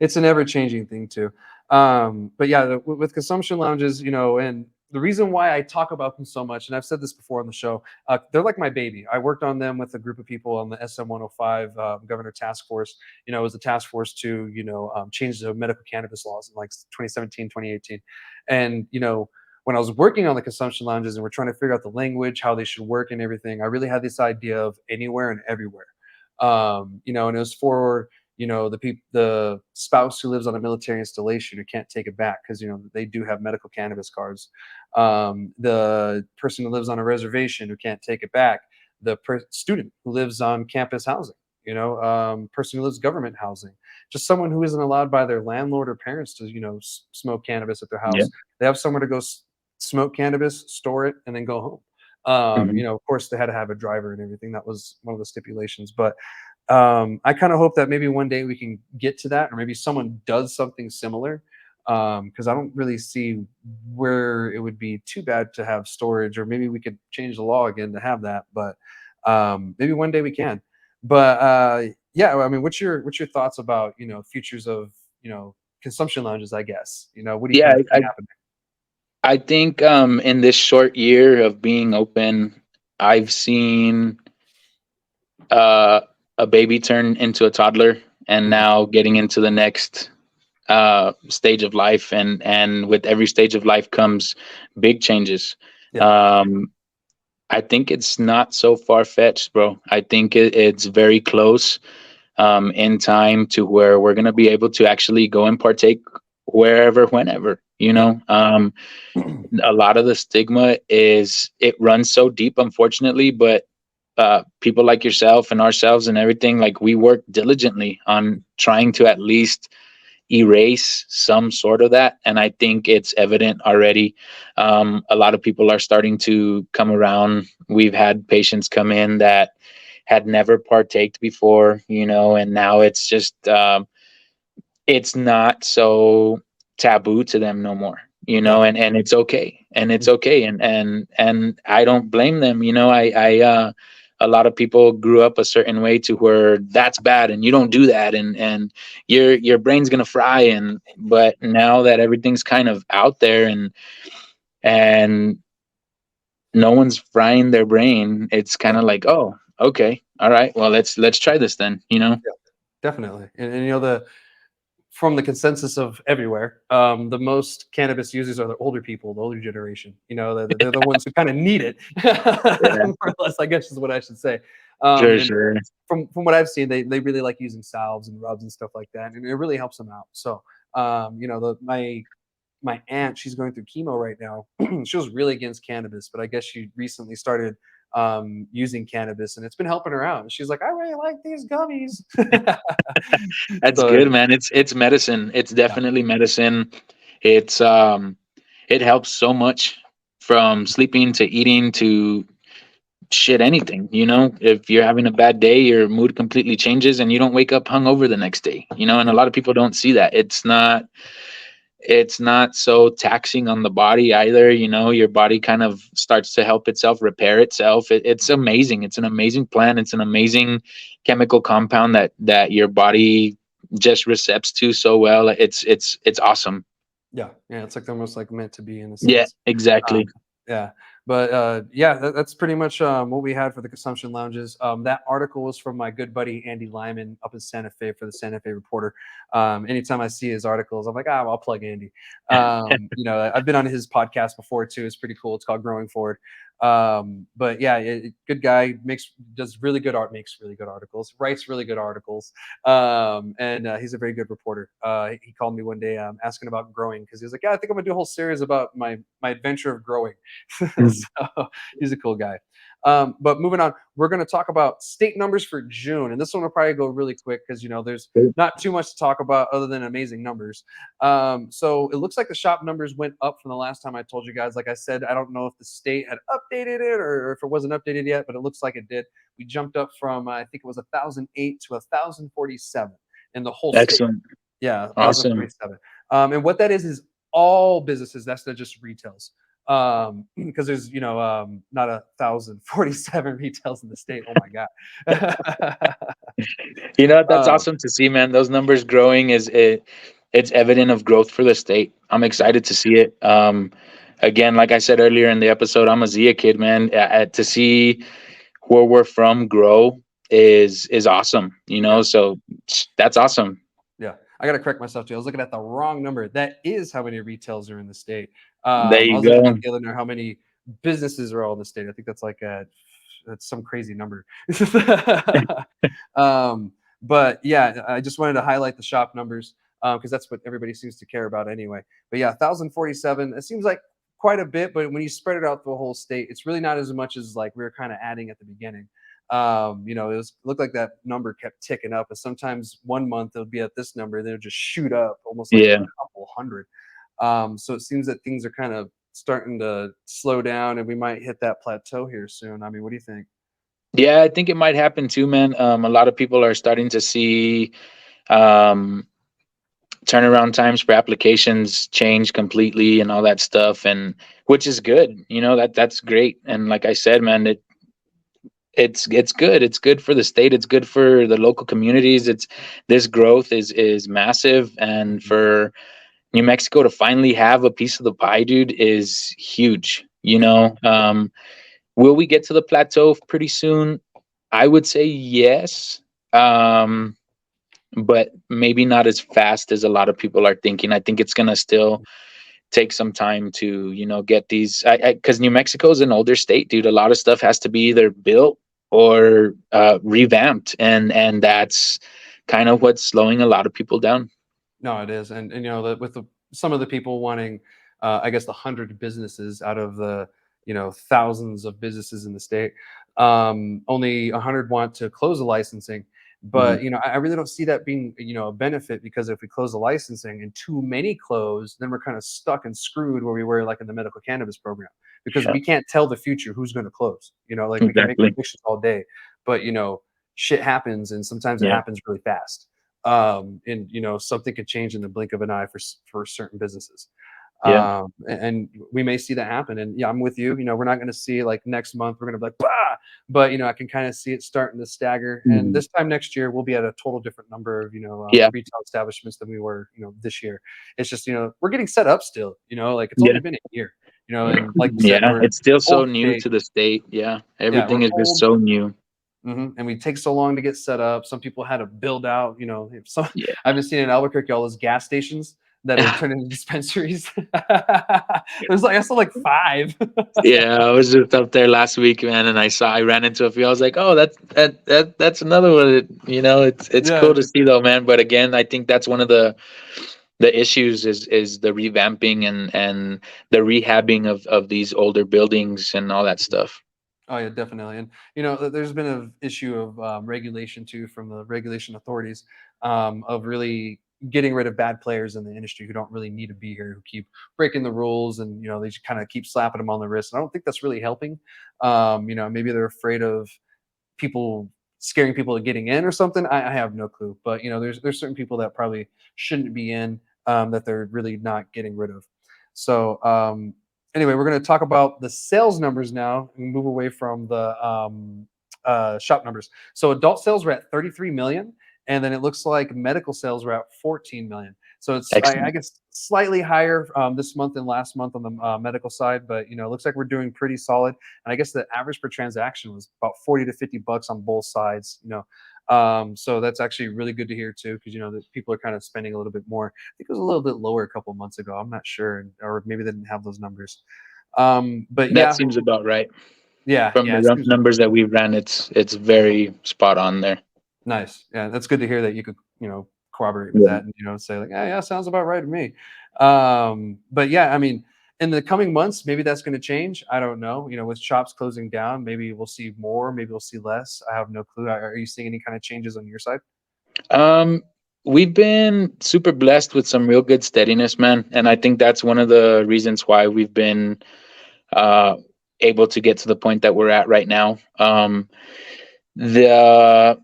It's an ever changing thing too. But yeah, with consumption lounges, and the reason why I talk about them so much, and I've said this before on the show, they're like my baby. I worked on them with a group of people on the SM 105 Governor Task Force. It was a task force to change the medical cannabis laws in like 2017, 2018, and when I was working on the consumption lounges and we're trying to figure out the language, how they should work, and everything, I really had this idea of anywhere and everywhere. And it was for the spouse who lives on a military installation who can't take it back because they do have medical cannabis cards, the person who lives on a reservation who can't take it back, the student who lives on campus housing, person who lives government housing, just someone who isn't allowed by their landlord or parents to smoke cannabis at their Yeah. house. They have somewhere to go smoke cannabis, store it, and then go home. Hmm. Of course they had to have a driver and everything. That was one of the stipulations. But I kind of hope that maybe one day we can get to that, or maybe someone does something similar. Because I don't really see where it would be too bad to have storage, or maybe we could change the law again to have that. But maybe one day we can. But yeah, I mean, what's your thoughts about futures of consumption lounges? I guess what do you Yeah, kind of see happening? I think in this short year of being open, I've seen uh, a baby turn into a toddler, and Mhm. now getting into the next stage of life, and with every stage of life comes big changes. Yeah, Um, I think it's not so far fetched, bro. I think it's very close in time to where we're gonna be able to actually go and partake wherever, whenever. yeah, A lot of the stigma is it runs so deep, unfortunately, but people like yourself and ourselves and everything, like we work diligently on trying to at least erase some sort of that, and I think it's evident already. A lot of people are starting to come around. We've had patients come in that had never partaked before, and now it's just it's not so taboo to them no more, yeah, and it's okay, and I don't blame them. I a lot of people grew up a certain way to where that's bad and you don't do that, and your brain's gonna fry. And but now that everything's kind of out there, and no one's frying their brain, it's kind yeah. of like, oh, okay, all right, well, let's try this then. Yeah, definitely. And the from the consensus of everywhere, the most cannabis users are the older people, the older generation. They're the ones who kind of need it, Yeah, more or less, I guess is what I should say. sure, And sure. from what I've seen, they really like using salves and rubs and stuff like that, and it really helps them out. So, my aunt, she's going through chemo right now. She was really against cannabis, but I guess she recently started using cannabis, and it's been helping her out. And she's like, I really like these gummies. That's So good, man. It's medicine. It's yeah, definitely medicine. It's it helps so much, from sleeping to eating to shit, anything. If you're having a bad day, your mood completely changes and you don't wake up hungover the next day. And a yeah, lot of people don't see that. It's not so taxing on the body either. Your body kind of starts to help itself repair itself. It's amazing. It's an amazing plant. It's an amazing chemical compound that your body just recepts to so well. It's awesome. yeah, yeah. It's like almost like meant to be in a Yeah, sense. exactly. Yeah, but yeah, that's pretty much what we had for the consumption lounges. That article was from my good buddy Andy Lyman up in Santa Fe for the Santa Fe Reporter. Anytime I see his articles, I'm like, I'll plug Andy. I've been on his podcast before too. It's pretty cool. It's called Growing Forward. But yeah, good guy, does really good art, makes really good articles, writes really good articles, and he's a very good reporter. He called me one day asking about growing because he was like, yeah, I think I'm gonna do a whole series about my adventure of growing. Mm. So he's a cool guy. But moving on, we're going to talk about state numbers for June, and this one will probably go really quick because there's not too much to talk about other than amazing numbers. So it looks like the shop numbers went up from the last time I told you guys. Like I said, I don't know if the state had updated it or if it wasn't updated yet, but it looks like it did. We jumped up from I think it was 1,008 to 1,047 in the whole state. Excellent. Yeah, Awesome. 1,047. And what that is all businesses. That's not just retails. Because there's not 1,047 retails in the state. Oh my god. You know, that's Um, awesome to see, man. Those numbers growing it's evident of growth for the state. I'm yeah, excited to see it. Again, like I said earlier in the episode, I'm a Zia kid, man. To see where we're from grow is awesome. You know, yeah. so that's awesome. Yeah, I got to correct myself too. I was looking at the wrong number. That is how many retails are in the state. There I you was looking at go. the other number, how many businesses are all in the state. I think that's like that's some crazy number. um, but yeah, I just wanted to highlight the shop numbers because that's what everybody seems to care about anyway. But yeah, 1,047. It seems like quite a bit, but when you spread it out the whole state, it's really not as much as like we were kind of adding at the beginning. Looked like that number kept ticking up. And sometimes one month it'll be at this number, then it'll just shoot up almost like Yeah. a couple hundred. So it seems that things are kind of starting to slow down, and we might hit that plateau here soon. I mean, what do you think? Yeah, I think it might happen too, man. A lot of people are starting to see um, turnaround times for applications change completely and all that stuff, and which is good. You know, that's great. And like I said, man, it's good. It's good for the state. It's good for the local communities. It's This growth is massive, and Mhm. for New Mexico to finally have a piece of the pie, dude, is huge. You Yeah. know, will we get to the plateau pretty soon? I would say yes, um, but maybe not as fast as a lot of people are thinking. I think it's gonna still take some time to, get these. Because New Mexico is an older state, dude. A lot of stuff has to be either built or revamped, and that's kind of what's slowing a lot of people down. No, it is, and with some of the people wanting, I guess, the 100 businesses out of the thousands of businesses in the state, only 100 want to close the licensing. Mhm. But I really don't see that being a benefit, because if we close the licensing and too many close, then we're kind of stuck and screwed where we were like in the medical cannabis program, because Yeah, we can't tell the future who's going to close. Like we can make exactly. predictions all day, but shit happens, and sometimes it Yeah, happens really fast. And something could change in the blink of an eye for certain businesses. yeah, And we may see that happen. And yeah, I'm with you. We're not going to see like next month we're going to be like bah, but I can kind of see it starting to stagger. And mhm, this time next year we'll be at a total different number of yeah, retail establishments than we were this year. It's just we're getting set up still. Like it's yeah, only been a year. And like you said, yeah. we're It's still so old new state. to the state. Yeah, Yeah, everything we're is just old. so new. And we take so long to get set up. Some people had to build out, if some Yeah. I've been seeing in Albuquerque all those gas stations that are turned into dispensaries. There's like I saw like five. Yeah, I was just up there last week, man, and I ran into a few. I was like, oh, that's another one. It's cool Yeah. to see though, man. But again, I think that's one of the issues is the revamping and the rehabbing of these older buildings and all that stuff. Oh yeah, definitely. And there's been an issue of regulation too from the regulation authorities, of really getting rid of bad players in the industry who don't really need to be here, who keep breaking the rules, and they just kind of keep slapping them on the wrist. And I don't think that's really helping. Maybe they're afraid of people scaring people to getting in or something. I have no clue, but there's certain people that probably shouldn't be in, that they're really not getting rid of. So anyway, we're going to talk about the sales numbers now and move away from the shop numbers. So adult sales were at 33 million, and then it looks like medical sales were at 14 million. So it's I Excellent. guess slightly higher this month than last month on the medical side, but it looks like we're doing pretty solid. And I guess the average per transaction was about 40 to 50 bucks on both sides. So that's actually really good to hear too, because that people are kind of spending a little bit more. I think it was a little bit lower a couple months ago. I'm not sure, or maybe they didn't have those numbers. But That yeah, seems about right. yeah, From yeah. the It seems numbers that we ran, it's very spot on there. nice. Yeah, that's good to hear that you could, corroborate with Yeah. that, and say like, yeah, yeah, sounds about right to me. But yeah, I mean, in the coming months, maybe that's going to change. I don't know. With shops closing down, maybe we'll see more, maybe we'll see less. I have no clue. Are you seeing any kind of changes on your side? Um, we've been super blessed with some real good steadiness, man, and I think that's one of the reasons why we've been uh, able to get to the point that we're at right now. The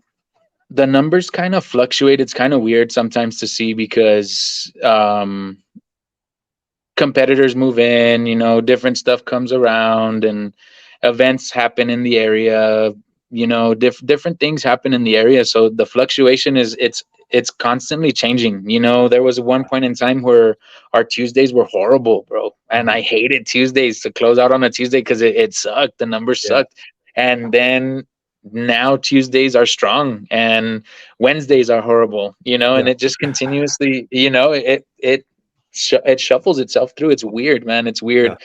the numbers kind of fluctuate. It's kind of weird sometimes to see because competitors move in, different stuff comes around and events happen in the area. different things happen in the area, so the fluctuation is it's constantly changing. There was one point in time where our Tuesdays were horrible, bro, and I Mhm. hated Tuesdays to close out on a Tuesday because it sucked. The numbers Yeah. sucked. And then now Tuesdays are strong and Wednesdays are horrible, and Yeah. it just continuously, it shuffles itself through. It's weird, man. It's Yeah. weird.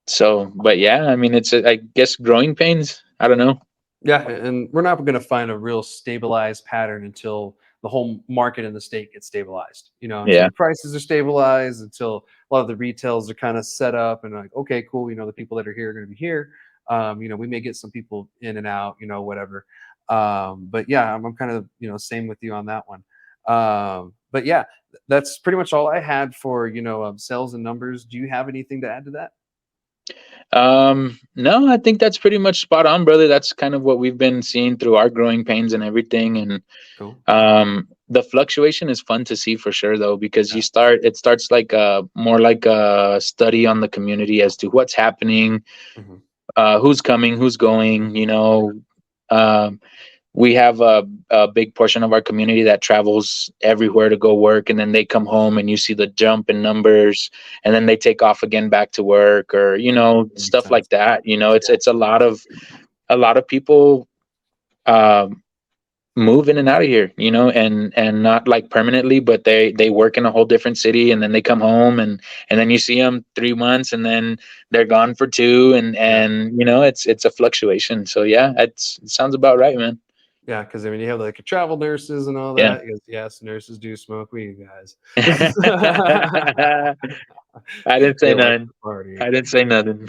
So, but yeah, I mean, I guess growing pains. I don't know. Yeah, and we're not going to find a real stabilized pattern until the whole market in the state gets stabilized. Until Yeah. the prices are stabilized, until a lot of the retails are kind of set up and like, okay, cool. The people that are here are going to be here. We may get some people in and out. Whatever. But yeah, I'm kind of same with you on that one. But yeah, that's pretty much all I had for sales and numbers. Do you have anything to add to that? No, I think that's pretty much spot on, brother. That's kind of what we've been seeing through our growing pains and everything. And Cool. the fluctuation is fun to see for sure, though, because Yeah. it starts like more like a study on the community as to what's happening, Mhm. who's coming, who's going. Um, we have a big portion of our community that travels everywhere to go work, and then they come home and you see the jump in numbers, and then they take off again back to work, or That makes stuff sense. like that. It's Yeah. it's a lot of people um move in and out of here, and not like permanently, but they work in a whole different city, and then they come home, and then you see them 3 months, and then they're gone for two, Yeah. and it's a fluctuation. So yeah, it sounds about right, man. Yeah, because I mean, you have like travel nurses and all Yeah. that. Because yes, nurses do smoke weed, guys. I didn't They say like nothing. to party. I didn't say nothing.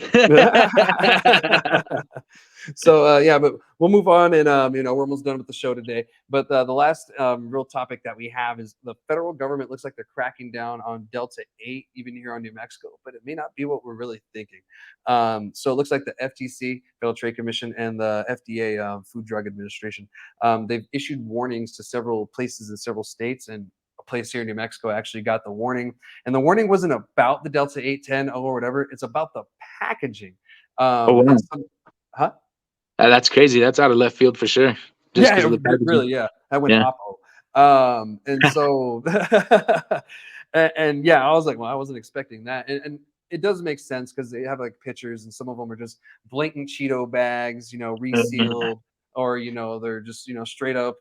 So yeah, but we'll move on, and we're almost done with the show today. But the last real topic that we have is the federal government looks like they're cracking down on Delta 8, even here on New Mexico, but it may not be what we're really thinking. So it looks like the FTC, Federal Trade Commission, and the FDA, Food Drug Administration, they've issued warnings to several places in several states, and a place here in New Mexico actually got the warning. And the warning wasn't about the Delta 810 or whatever; it's about the packaging. Oh wow, And some, huh? that's crazy. That's out of left field for sure. Just Yeah, because of the really, packaging. yeah. I went Yeah. oppo. And so and yeah, I was like, "Well, I wasn't expecting that." And it does make sense because they have, like, pictures, and some of them are just blatant Cheeto bags, Mhm. resealed, or, they're just, straight up,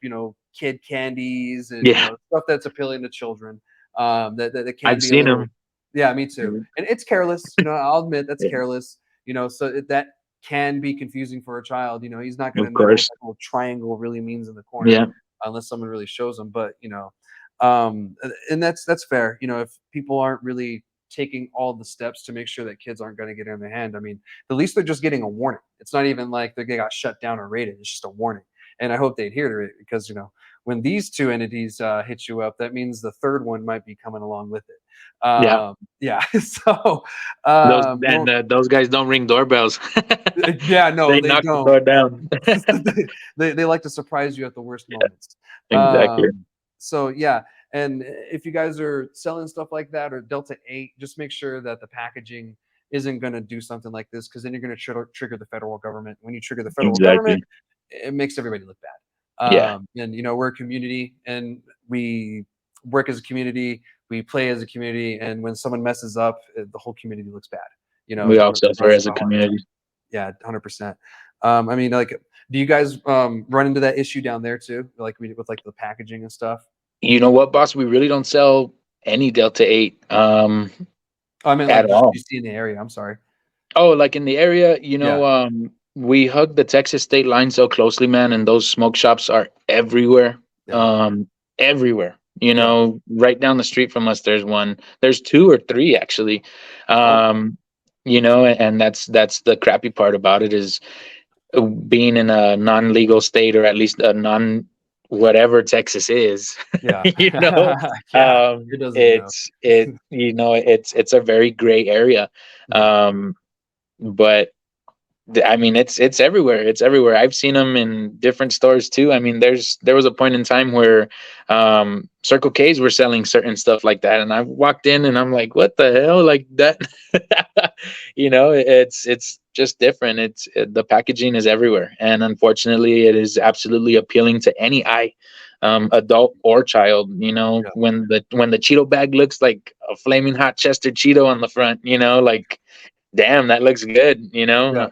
kid candies and, Yeah, stuff that's appealing to children, that can I've be a seen little. them. Yeah, me too. And it's careless, I'll admit that's Yeah, careless, so that can be confusing for a child. He's not going of to know what course. that little triangle really means in the corner Yeah, unless someone really shows them. But and that's fair. If people aren't really taking all the steps to make sure that kids aren't going to get in their hand, I mean, at least they're just getting a warning. It's not even like they got shut down or raided. It's just a warning. And I hope they adhere to it because when these two entities hit you up, that means the third one might be coming along with it. yeah. Yeah. So Those no, and those guys don't ring doorbells. yeah, no, They they knock the don't. door down. They like to surprise you at the worst Yeah, moments. exactly. So yeah, and if you guys are selling stuff like that or Delta 8, just make sure that the packaging isn't going to do something like this because then you're going to trigger the federal government. When you trigger the federal government, Exactly. it makes everybody look bad. Yeah, And we're a community, and we work as a community, we play as a community, and when someone messes up, the whole community looks bad. we all suffer Regardless as of a how hard we try. community. Yeah, 100%. I mean, like, do you guys run into that issue down there too? Like with like the packaging and stuff? You know what, boss? We really don't sell any Delta 8 Oh, I meant at like just all. you see in the area. I'm sorry. Oh, like in the area, Yeah. we hug the Texas state line so closely, man, and those smoke shops are everywhere. Yeah. Um, everywhere. Yeah. Right down the street from us, there's one. There's two or three actually. Oh, Um, and that's the crappy part about it is being in a non-legal state, or at least a non whatever Texas is. yeah. you know, Yeah. It doesn't know. it's a very gray area. Yeah. Um, but I mean, it's everywhere. It's everywhere. I've seen them in different stores too. I mean, there was a point in time where Circle K's were selling certain stuff like that, and I walked in and I'm like, what the hell, like that? It's just different. The packaging is everywhere, and unfortunately, it is absolutely appealing to any eye, adult or child. Yeah. When the Cheeto bag looks like a flaming hot Chester Cheeto on the front, like, damn, that looks good. Yeah.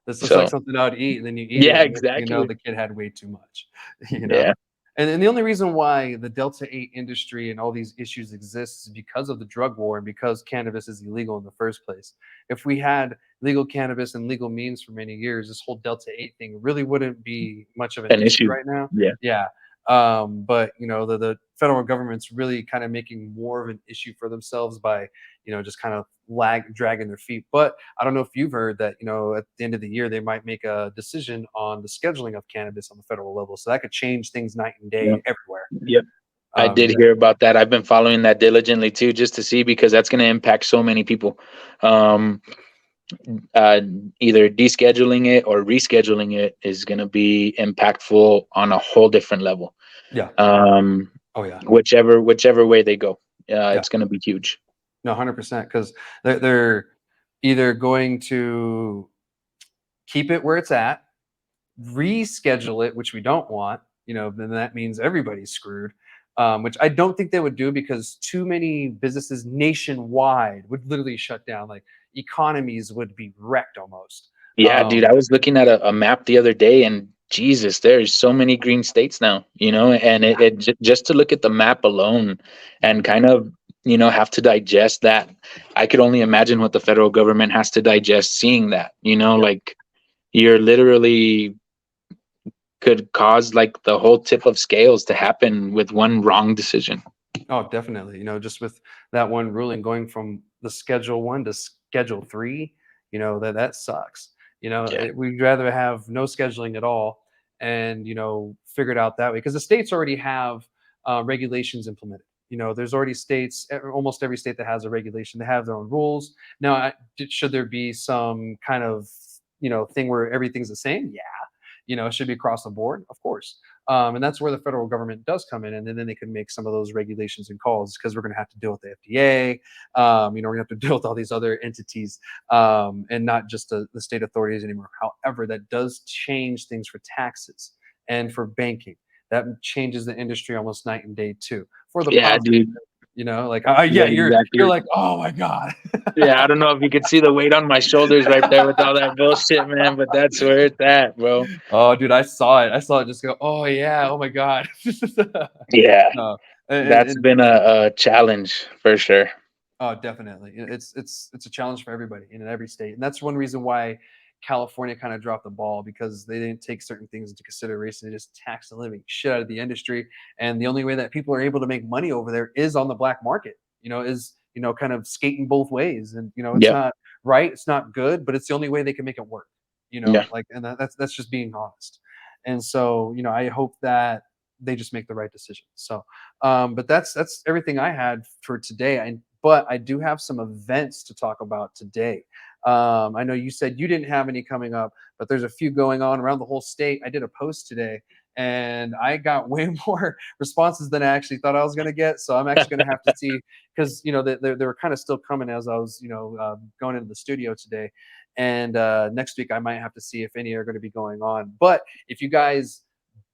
This looks like So something I'd eat, and then you eat yeah, it, and next thing you know, exactly. the kid had way too much, you know? Yeah, And the only reason why the Delta 8 industry and all these issues exist is because of the drug war and because cannabis is illegal in the first place. If we had legal cannabis and legal means for many years, this whole Delta 8 thing really wouldn't be much of an an issue issue. right now. Yeah, Yeah. But the federal government's really kind of making more of an issue for themselves by, just kind of dragging their feet. But I don't know if you've heard that, at the end of the year, they might make a decision on the scheduling of cannabis on the federal level. So that could change things night and yeah, day everywhere. yeah. I did Yeah, hear about that. I've been following that diligently too, just to see, because that's going to impact so many people. Um, uh, Either descheduling it or rescheduling it is going to be impactful on a whole different level. yeah, Um, oh yeah, whichever way they go, yeah, it's going to be huge. no, 100%. Because they're either going to keep it where it's at, reschedule it, which we don't want, then that means everybody's screwed. Which I don't think they would do because too many businesses nationwide would literally shut down. Like economies would be wrecked almost. Yeah, dude, I was looking at a map the other day, and Jesus, there's so many green states now, and Yeah, just to look at the map alone yeah, and kind of, have to digest that. I could only imagine what the federal government has to digest seeing that, yeah. like you're literally could cause like the whole tip of scales to happen with one wrong decision. Oh, definitely. Just with that one ruling going from the Schedule 1 to Schedule 3, that sucks. Yeah. We'd rather have no scheduling at all and, figure it out that way because the states already have regulations implemented. There's already states, almost every state that has a regulation, they have their own rules. Now, should there be some kind of, thing where everything's the same? Yeah. It should be across the board, of course. And that's where the federal government does come in, and then they can make some of those regulations and calls because we're going to have to deal with the FDA. We're going to have to deal with all these other entities, and not just the state authorities anymore. However, that does change things for taxes and for banking. That changes the industry almost night and day too, for the Yeah, positive. dude. Like, Yeah, yeah, you're exactly. like, oh my god. Yeah, I don't know if you could see the weight on my shoulders right there with all that bullshit, man, but that's where it's at, bro. Oh, dude, I saw it. I saw it just go, oh yeah, oh my god. Yeah, No, and, that's and been a challenge for sure. oh, definitely. It's a challenge for everybody in every state, and that's one reason why California kind of dropped the ball because they didn't take certain things into consideration. They just taxed the living shit out of the industry, and the only way that people are able to make money over there is on the black market. Is kind of skating both ways, and it's Yep. not right, it's not good, but it's the only way they can make it work. Yeah. Like, and that's just being honest. And so, I hope that they just make the right decision. So, but that's everything I had for today. But I do have some events to talk about today. I know you said you didn't have any coming up, but there's a few going on around the whole state. I did a post today and I got way more responses than I actually thought I was going to get. So I'm actually going to have to see because, they were kind of still coming as I was, going into the studio today. And next week, I might have to see if any are going to be going on. But if you guys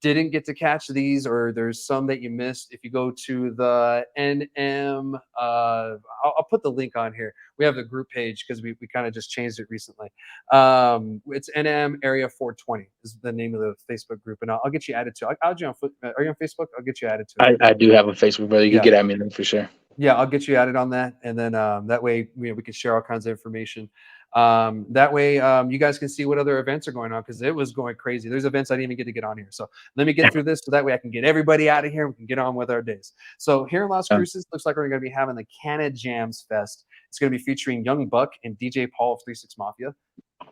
didn't get to catch these or there's some that you missed, if you go to the NM, I'll put the link on here. We have the group page because we kind of just changed it recently. It's NM Area 420 is the name of the Facebook group, and I'll get you added to. I'll add you on. Are you on Facebook? I'll get you added to it. I do have a Facebook, brother. You could Yeah, get at me then for sure. yeah, I'll get you added on that, and then that way we can share all kinds of information. That way you guys can see what other events are going on because it was going crazy. There's events I didn't even get on here, so let me get through this so that way I can get everybody out of here and we can get on with our days. So here in Las Cruces, looks like we're going to be having the Canna Jams Fest. It's going to be featuring Young Buck and DJ Paul of 36 Mafia.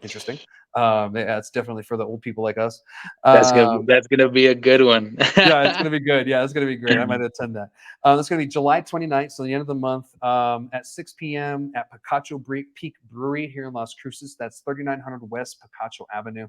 Interesting. Yeah, it's definitely for the old people like us. That's gonna be a good one. Yeah, it's gonna be good. Yeah, it's gonna be great. I might attend that. It's gonna be July 29th, so the end of the month, at 6 p.m. at Picacho Peak Brewery here in Las Cruces. That's 3900 West Picacho Avenue.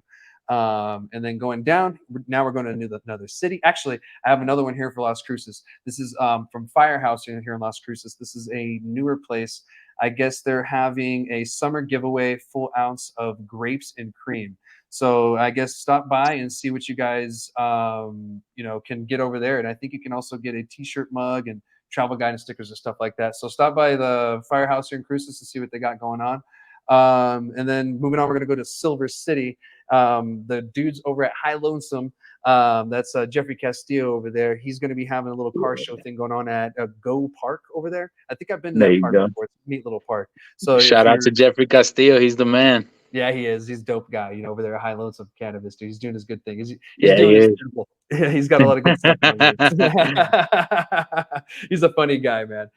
And then going down, now we're going to another city. Actually, I have another one here for Las Cruces. This is from Firehouse here in Las Cruces. This is a newer place. I guess they're having a summer giveaway, full ounce of grapes and cream. So I guess stop by and see what you guys, can get over there. And I think you can also get a T-shirt, mug, and travel guide and stickers and stuff like that. So stop by the Firehouse here in Cruces to see what they got going on. And then moving on, we're going to go to Silver City. The dudes over at High Lonesome, that's Jeffrey Castillo over there. He's going to be having a little car show thing going on at Go Park over there. I think I've been to There that you park go. before. It's a neat little park. So if Shout out to you're Jeffrey Castillo. He's the man. Yeah, he is. He's a dope guy, over there at High Loads of Cannabis, dude. He's doing his good thing. He's Yeah, doing he his is. simple. He's got a lot of good stuff going on. He's a funny guy, man.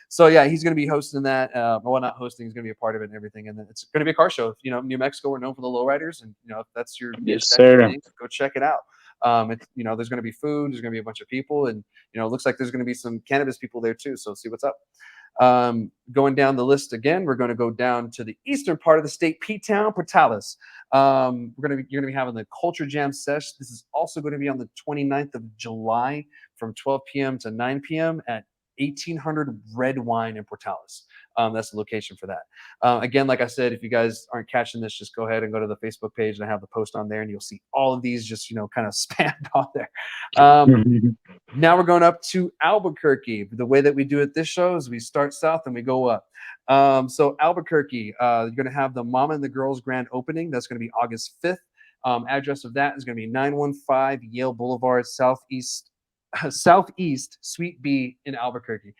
So yeah, he's going to be hosting that. Well, not hosting. He's going to be a part of it and everything. And then it's going to be a car show. New Mexico, we're known for the lowriders, and if that's your Yes, niche, that's your sir. thing, go check it out. There's going to be food. There's going to be a bunch of people, and it looks like there's going to be some cannabis people there too. So see what's up. Going down the list again, we're going to go down to the eastern part of the state, P-Town, Portales. You're going to be having the Culture Jam Sesh. This is also going to be on the 29th of July from 12 p.m. to 9 p.m. at 1800 Red Wine in Portales. That's the location for that. Again, like I said, if you guys aren't catching this, just go ahead and go to the Facebook page, and I have the post on there, and you'll see all of these just kind of spammed on there. Now we're going up to Albuquerque. The way that we do it this show is we start south and we go up. So Albuquerque, you're going to have the Mama and the Girls grand opening. That's going to be August 5th. Address of that is going to be 915 Yale Boulevard, Southeast Suite B in Albuquerque.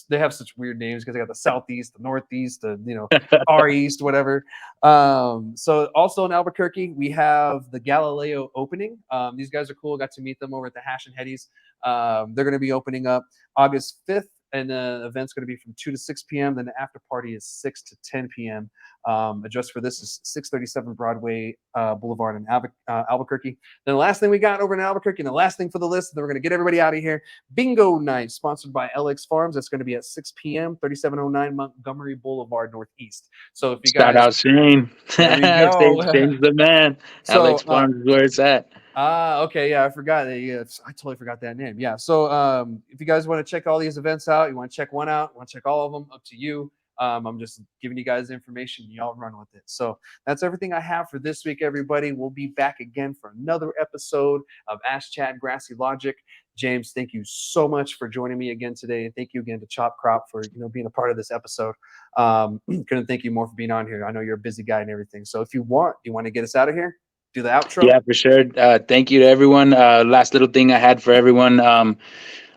They have such weird names because they got the Southeast, the Northeast, the R East, whatever. So also in Albuquerque, we have the Galileo opening. These guys are cool. Got to meet them over at the Hash and Hetties. They're going to be opening up August 5th. And the event's going to be from 2 to 6 p.m. Then the after party is 6 to 10 p.m. Address for this is 637 Broadway Boulevard in Albuquerque. Then the last thing we got over in Albuquerque, and the last thing for the list, and then we're going to get everybody out of here. Bingo night, sponsored by LX Farms. That's going to be at 6 p.m., 3709 Montgomery Boulevard Northeast. So if you guys... Shout out Shane. There we go. Shane's the man. Alex Farms is where it's at. Okay, yeah, I forgot. I totally forgot that name. Yeah, so if you guys want to check all these events out, you want to check one out, want to check all of them, up to you. I'm just giving you guys the information. Y'all run with it. So that's everything I have for this week, everybody. We'll be back again for another episode of Ask Chad Grassy Logic. James, thank you so much for joining me again today. And thank you again to Chop Crop for being a part of this episode. Couldn't thank you more for being on here. I know you're a busy guy and everything. So if you want to get us out of here? Do the outro? Yeah, for sure. Thank you to everyone. Last little thing I had for everyone.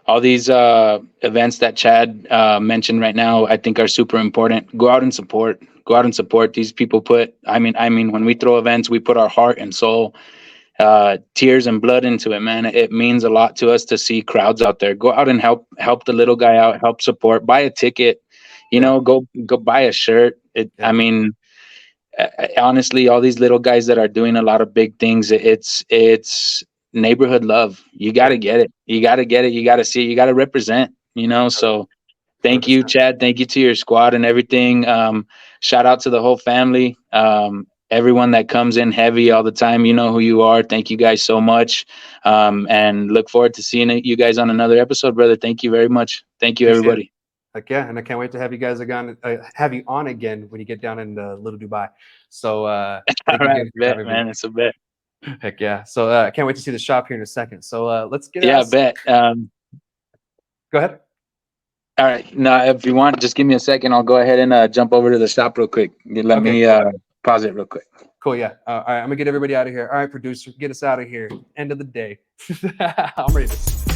All these events that Chad mentioned right now, I think are super important. Go out and support. Go out and support. These people I mean, when we throw events, we put our heart and soul, tears and blood into it, man. It means a lot to us to see crowds out there. Go out and help the little guy out, help support, buy a ticket, go buy a shirt. I mean, honestly, all these little guys that are doing a lot of big things, it's neighborhood love. You got to get it. You got to get it. You got to see it. You got to represent, so thank you, Chad. Thank you to your squad and everything. Shout out to the whole family. Everyone that comes in heavy all the time, you know who you are. Thank you guys so much. And look forward to seeing you guys on another episode, brother. Thank you very much. Thank you, everybody. Heck yeah, and I can't wait to have you guys have you on again when you get down in Little Dubai. So thank you again for having me. Man, it's a bet. Heck yeah. So I can't wait to see the shop here in a second. So let's get I bet. Go ahead. All right. No, if you want, just give me a second. I'll go ahead and jump over to the shop real quick. Let me pause it real quick. Cool. Yeah. All right. I'm gonna get everybody out of here. All right, producer, get us out of here. End of the day. I'm ready to